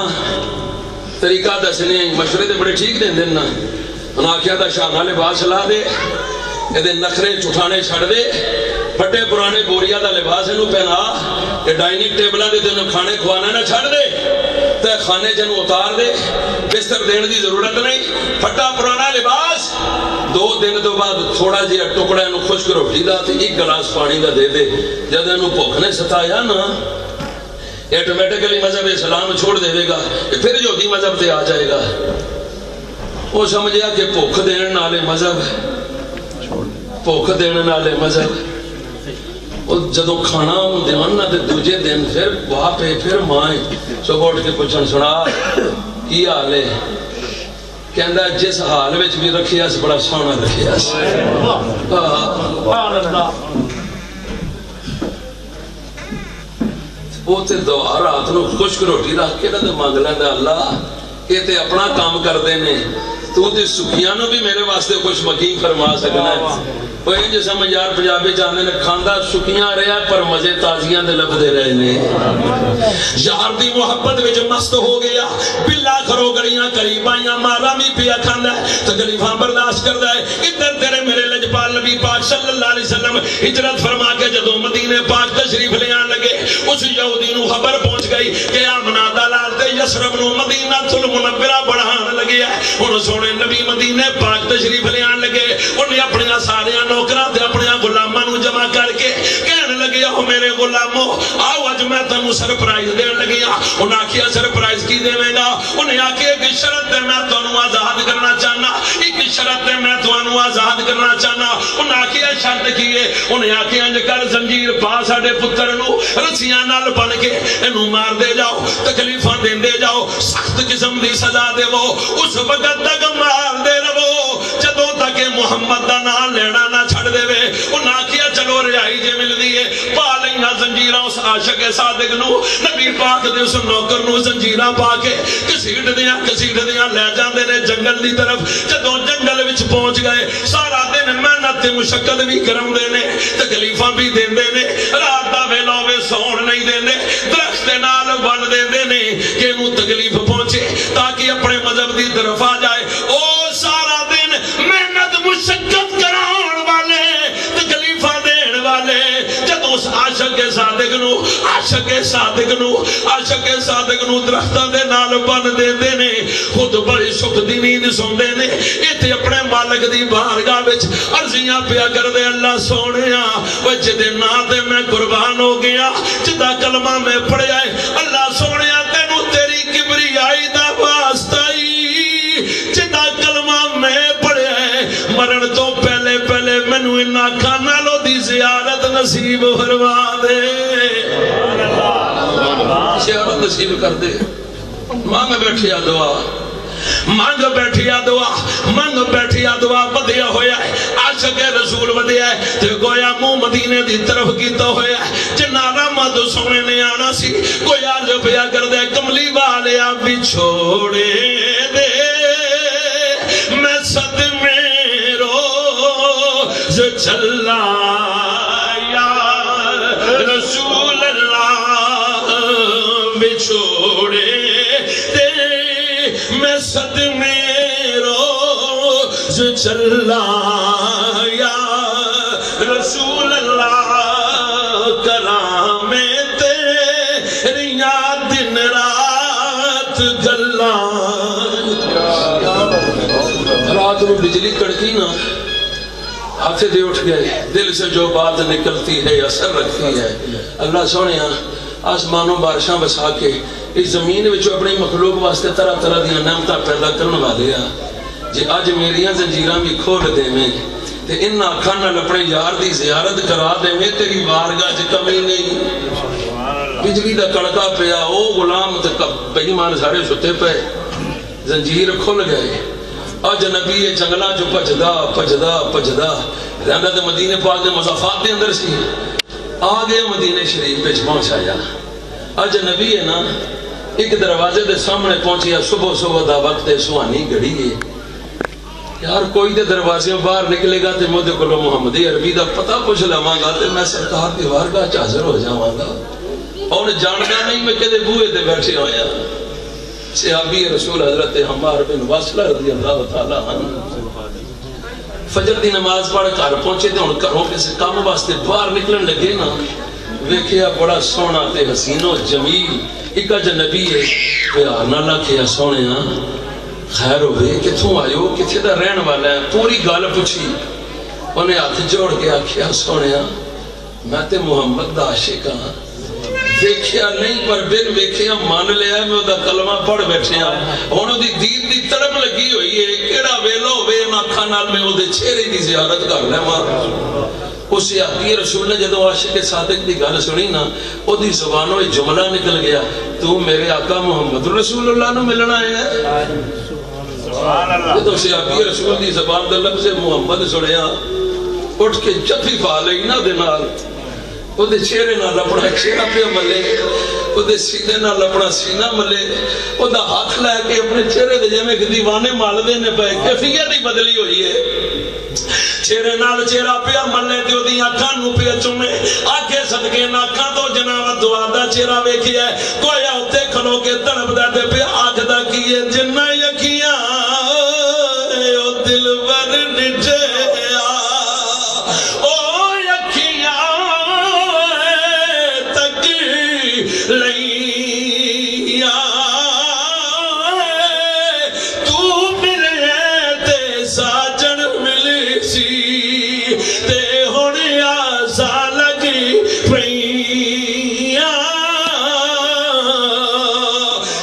طریقہ دسنے مشورے دے بڑے ٹھیک دیں دینا انہاں آکھیا دا شانہ لباس لا دے یہ نخرے چٹھانے چھڑ دے پھٹے پرانے بوریا دا لباس انہوں پہنا یہ ڈائننگ ٹیبلہ دے انہوں کھانے کھوانا نہ چھڑ دے تے کھانے جنہوں اتار دے بستر دین دی ضرورت نہیں پھٹا پرانا لباس 2 دن تو بعد تھوڑا جی ٹکڑا انہوں خشک روٹی دا تے 1 گلاس پانی دا دے دے جب انہوں بھوکنے ستایا نا ایٹومیٹکلی مذہب اسلام چھوڑ دے گا پھر جو دی مذہب تے آ جائے گا وہ سمجھیا کہ بھوک دین نالے مذہب بھوک دین نالے مذہب جدو کھانا دیوان نہ دوجے دن پھر باپے پھر مائیں صبح اٹھ کے پوچھن سنا کی حال ہے کہندا جس حال وچ بھی رکھیا اس بڑا سونا رکھیا اس وہ تے دعا رات نو خشک روٹی رکھ کے نہ مانگ لیندا اللہ یہ تے اپنا کام کردے نے تو تے سکھیاں نو بھی میرے واسطے کچھ مقیم فرما سکنا ہے وہ انج سمجھ یار پنجابی چاہنے نے کھاندا سکھیاں رہا پر مزے تازیاں دے لب دے رہے نے یار دی محبت وچ مست ہو گیا بلا کرو گڑیاں قریب آئیاں مارا بھی پیا کھاندا ہے تکلیفاں برداشت کردا ہے ادھر تیرے میرے لجپال نبی پاک صلی اللہ علیہ وسلم ہجرت فرما کے جدوں مدینے پاک تشریف لے آن لگے اس یہودی نو خبر پہنچ گئی کہ آمنہ دا لال تے یسرب نو مدینہ المنورہ بڑھان لگے ہے ہن سونے نبی مدینے پاک تشریف لے آن لگے انہیں اپنی سارے نوکران تے اپنے غلاماں نو جمع کر کے کہنے لگے ہو میرے غلاموں آؤ اج میں تانوں سرپرائز دین لگیا انہاں آکھیا سرپرائز کی دے گا انہیں آکھیا کہ شرط تے میں تانوں آزاد کرنا چاہنا ایک شرط تے میں تانوں آزاد کرنا چاہنا انہاں آکھیا شرط کی ہے انہیں آکھیا انج کر زنجیر پا ساڈے پتر نو رسیاں نال بن کے اینو مار دے جاؤ تکلیفاں دیندے جاؤ سخت قسم دی سزا دیو اس وقت تک مار دے رہو جدوں تک محمد دا نام لینا نہ چھڑ دے وے انہاں کیا چلو رہائی جے مل دیئے پا لیاں زنجیراں اس عاشق صادق نو نبی پاک دے اس نوکر نو زنجیراں پا کے کسیٹ دیاں لے جاندے نے جنگل دی طرف جدوں جنگل وچ پہنچ گئے سارا دن محنت تے مشقت بھی کرم دے نے تکلیفاں بھی دیندے نے رات دا ویلا ہوے سون نہیں دیندے درخت دے نال بن دیندے نے کہ انہوں تکلیف پہنچے تاکہ اپنے مذہب دی طرف آ جائے او سارا دن محنت مشقت کران والے تکلیفاں دین والے جدوں اس عاشق صادق نو درختاں دے نال بن دیندے نے خود بڑی سکھ دی نیند سوندے نے ایتھے اپنے مالک دی بارگاہ وچ عرضیاں پیا کردے اللہ سونیا او جدے ناں تے میں قربان ہو گیا جدا کلمہ میں پڑھیا ہے اللہ سونیا تینوں تیری کبریائی دا واسطہ جدا کلمہ میں پڑھیا ہے مرن تو پہلے پہلے منو انہاں کھانا لو دی زیارت نصیب فرما دے زیارت نصیب کر دے مانگ بیٹھیا دعا مانگ بیٹھیا دعا بدیا ہویا ہے عاشق رسول بدیا ہے تے گویا منہ مدینے دی طرف کیتا ہویا ہے جنا رحمت سونے نے آنا سی کوئی عرض پیا کر دے کملی والیا بچھوڑے دے میں صدمے روز چلا یا رسول اللہ بچھوڑے دے میں صدمے روز چلا یا رسول اللہ کرام تیریاں دن رات گلان رات میں بجلی کڑکی نا ہاتھے دے اٹھ گئے دل سے جو بات نکلتی ہے اثر رکھتی ہے اللہ سونیا آسمانوں بارشاں بسا کے اس زمین وچوں اپنی مخلوق واسطے طرح طرح دیاں نعمتاں پیدا کرن والے جی اج میریاں زنجیراں بھی کھول دے میں تے ان اکھاں نال اپنے یار دی زیارت کرا دے میں تیری بارگاہ چ کمی نہیں بجلی دا کڑکا پیا او غلام تے بے ایمان سارے ستے پے زنجیر کھل گئے اج نبی جنگلاں جو پجدا رہندا تے مدینے پاک دے مضافات دے اندر سی آ گئے مدینے شریف وچ پہنچایا اج نبی ہے نا ایک دروازے دے سامنے پہنچیا صبح دا وقت ہے سہانی گھڑی ہے یار کوئی دے دروازے باہر نکلے گا تے مودے کو محمدی عربی دا پتہ پوچھ لواں گا تے میں سرکار دی بارگاہ وچ حاضر ہو جاواں گا اور جاندا نہیں میں کدے بوئے تے بیٹھے ہویا صحابی رسول حضرت عمار بن واصلہ رضی اللہ تعالی عنہ فجر دی نماز پڑھ گھر پہنچے تے ہن گھروں کسے کام واسطے باہر نکلن لگے نا ویکھیا بڑا سونا تے حسین و جمیل ایک اجنبی ہے پیار نہ لکھیا سونیا خیر ہوئے کتھوں آئیو کتھے دا رہن والا ہے پوری گال پوچھی انہیں ہاتھ جوڑ کے آکھیا سونیا میں تے محمد دا عاشق ہاں ویکھیا نہیں پر بن ویکھیا مان لیا ہے میں دا کلمہ پڑھ بیٹھے ہاں انہوں دی دین دی طرف لگی ہوئی ہے کیڑا ویلو ہوئے ناکھا نال میں وہ دے چہرے دی زیارت کر لے ماں اس صحابی رسول نے جدو عاشق صادق دی گل سنی نا او دی زبانوں ایک جملہ نکل گیا تو میرے آقا محمد رسول اللہ نو ملنا ہے جدو صحابی رسول دی زبان دے لفظ محمد سنیا اٹھ کے جفی پا لئی نا دے نال او دے چہرے نال اپنا چہرہ پہ ملے او دے سینے نال اپنا سینہ ملے او دا ہاتھ لے کے اپنے چہرے دے جمع ایک دیوانے مال دینے پہ کیفیت ہی بدلی ہوئی ہے چہرے نال چہرہ پیا ملے دیو دی آنکھاں نو پیا چومے آنکھیں صدقے ناکھاں تو جناب دعا دا چہرہ ویکھیا ہے کوئی اوتے کھلو کے تڑپ دا تے پیا آکھدا کیے جنہ یکیاں او دلبر ڈٹھے او یکیاں تک لئیا تو ملے تے ساجن ملی سی تے ہونے آسا لگی پئیاں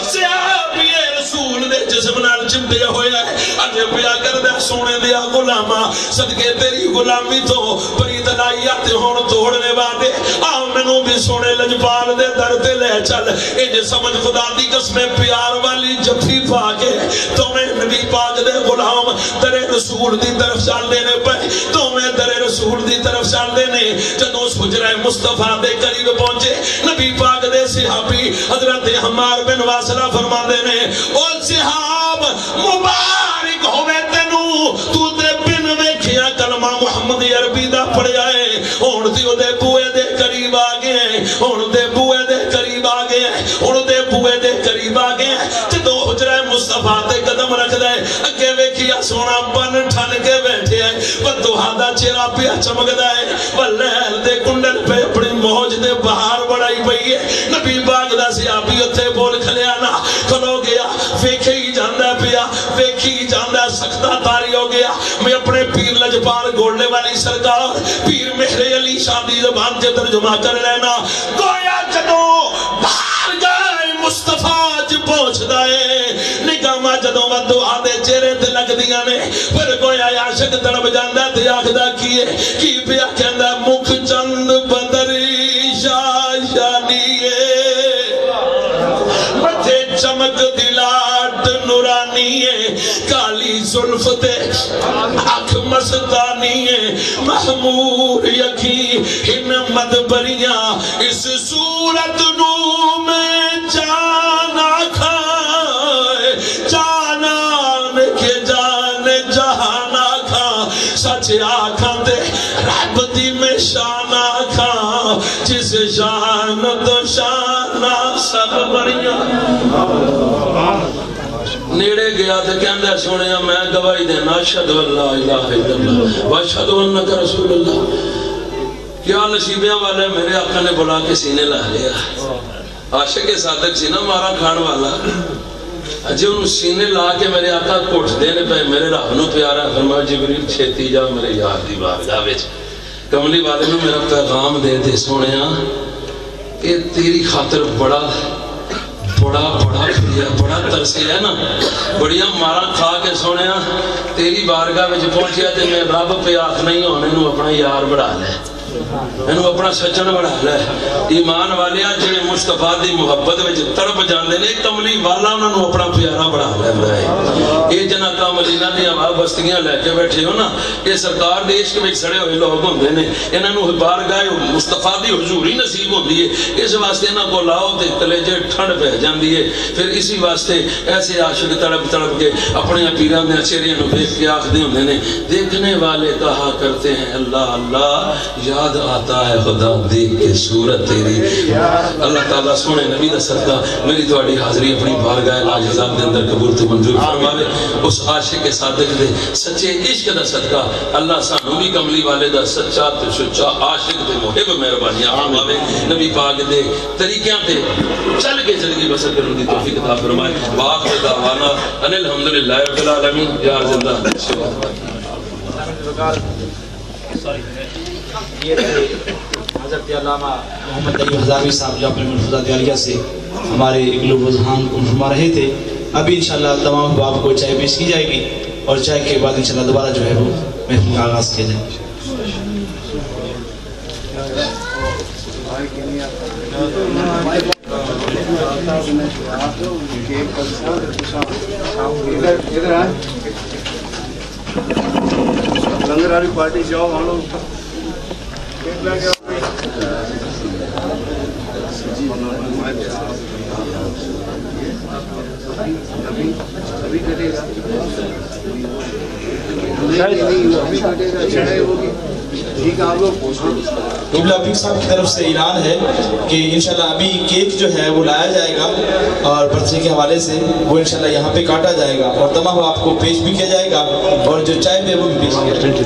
صحابی رسول دے جسم نال چمٹیا ہویا ہے اجے پیا کر دے سونے دیا غلامہ صدقے تیری غلامی تو پری دلائیات ہون توڑنے وعدے آؤ منو بھی سونے لجپال دے در تے لے چل انج سمجھ خدا دی قسمیں پیار والی جفی پا کے تمہیں نبی پاک دے غلام در رسول دی طرف چل دینے پہ تمہیں در رسول دی طرف چل دینے جدو اس حجرہ مصطفیٰ دے قریب پہنچے نبی پاک دے صحابی حضرت عمار بن واصلہ فرما دینے او صحاب مبارک ہوئے تینو تو دے بن ویکھیا کلمہ محمد عربی دا پڑھیا ہے ہن دیو دے بوئے دے قریب آ گئے ہن دے بوئے دے قریب آ گئے ہن دے بوئے دے قریب آ گئے جدو حجرہ مصطفیٰ تے قدم رکھ دے اگے ویکھیا سونا بن ٹھن کے بیٹھے ہے بدوہا دا چہرہ پیا چمکدا ہے واللیل دے کنڈل پہ اپنی موج دے بہار بڑائی پئی ہے نبی پاک دا صحابی اوتھے بول کھلیا نا کھلو گیا ویکھے ہی جاندا پیا ویکھی ہی جاندا سکتا تاری ہو گیا میں اپنے پیر لجپال گھوڑنے والی سرکار پیر مہر علی شاہ دی زبان سے ترجمہ کر لینا گویا جدو بارگاہ مصطفیٰ ج پہنچ دائے نگاہ جدو دعا دے چہرے تے لگ دیاں نے پر گویا عاشق تڑپ جاندا تے آکھدا کیے کی پیا کہندا مکھ چند بدری شاشانیے متھے چمک دلاٹ نورانی ہے کالی زلف تے آنکھ مستانی ہے محمور یقین ہمت بریاں اس صورت نو میں جانا کھائے جانان کے جان جہانا کھا سچ آکھاں دے رب دی میں شانا کھا جس شان تو شانا سب بریاں نیڑے گیا تھے کہندہ سنیا میں گواہی دینا اشہد اللہ الہ الا اللہ واشہد انک رسول اللہ کیا نصیبیاں والے میرے آقا نے بلا کے سینے لا لیا عاشق صادق سی نا مارا کھان والا اجے انہوں سینے لا کے میرے آقا کوٹ دینے پہ میرے رب نو پیارا فرمایا جبریل چھیتی جا میرے یار دی بارگاہ وچ کملی والے نو میرا پیغام دے دے سنیا کہ تیری خاطر بڑا ترسی ہے نا بڑیاں مارا کھا کے سنیا تیری بارگاہ میں پہنچیا تے میں رب پہ آخ نہیں ہونے نو اپنا یار بڑھا لے انہوں اپنا سچن بڑھا لے ایمان والیاں جڑے مصطفیٰ دی محبت میں تڑپ جاندے نے کملی والا انہوں نے اپنا پیارا بڑھا لیندہ ہے یہ جنہ کاملینہ دی آواز بستگیاں لے کے بیٹھے ہو نا یہ سرکار دے عشق میں سڑے ہوئے لوگ ہوندے نے انہوں نے بارگاہ مصطفیٰ دی حضوری نصیب ہوندی ہے اس واسطے انہوں کو لاؤ تے کلیجے ٹھنڈ پہ جاندی ہے پھر اسی واسطے ایسے عاشق تڑپ تڑپ کے اپنے پیران دے چہریاں نو دیکھ کے آخ دے ہوندے نے دیکھنے والے کہا کرتے ہیں اللہ اللہ یاد آتا ہے خدا دیکھ کے صورت تیری اللہ تعالیٰ سونے نبی دا صدقہ میری توڑی حاضری اپنی بارگاہ لاجزاب دے اندر قبول تو منظور فرماوے اس عاشق صادق دے سچے عشق دا صدقہ اللہ سانو بھی کملی والے دا سچا تے سچا عاشق دے محب مہربانیاں فرماوے نبی پاک دے طریقیاں تے چل کے زندگی بسر کرنے دی توفیق عطا فرمائے وآخر دعوانا ان الحمدللہ رب العالمین یار زندہ یہ حضرت علامہ محمد علی ہزاروی صاحب جو اپنے ملفوظات عالیہ سے ہمارے اقلوب و ذہان کو فرما رہے تھے ابھی انشاءاللہ تمام باب کو چائے پیش کی جائے گی اور چائے کے بعد انشاءاللہ دوبارہ جو ہے وہ محفل کا آغاز کیا جائے گا لنگر والی پارٹی جاؤ ہم لوگ ابھی کٹے گا ابھی کٹے گا چڑھائی ہوگی ٹھیک ہے آپ لوگ قبلہ عبیق صاحب کی طرف سے اعلان ہے کہ انشاءاللہ ابھی کیک جو ہے وہ لایا جائے گا اور برتھڈے کے حوالے سے وہ انشاءاللہ یہاں پہ کاٹا جائے گا اور تمام آپ کو پیش بھی کیا جائے گا اور جو چائے پہ وہ بھی پیش کیا جائے گا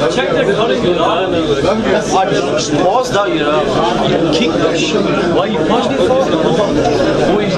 Check the calling you pause that, you know, kick that shit. Why you push it for? Who is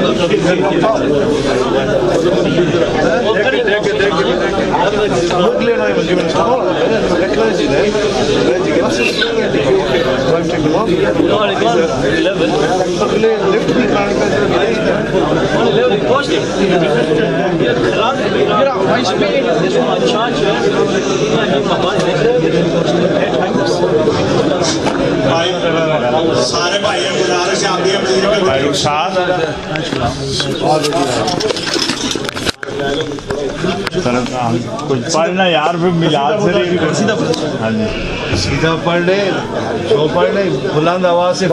سارے بھائی گزارش آپ کچھ پڑھنا یار پھر میلاد سے سیدھا پڑھ لے جو پڑھ لے بلند آواز سے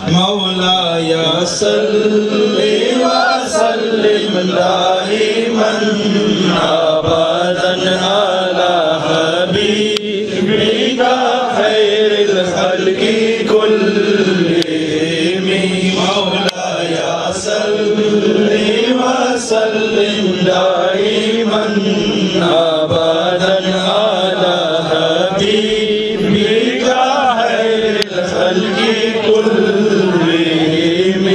مولاي صل وسلم دائما ابدا على حبيبك خير الخلق كلهم مولاي صل وسلم دائما ابدا على حبيبك خير الخلق كلهم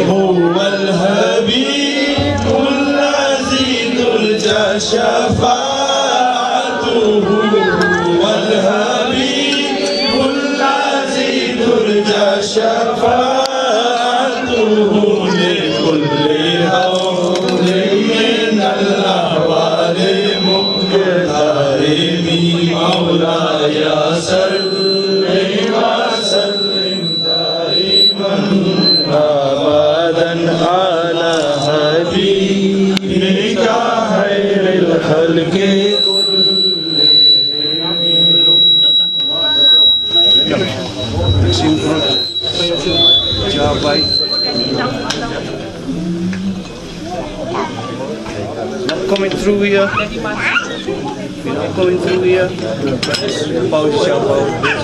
هو الحبيب الذي ترجى شفاعته والحبيب الذي ترجى شفاعته لكل هول من الأحوال مقترم مولاي صل وسلم دائما أبدا على حبيبك خير الخلق Not coming through here. Going through here, both yourself, both.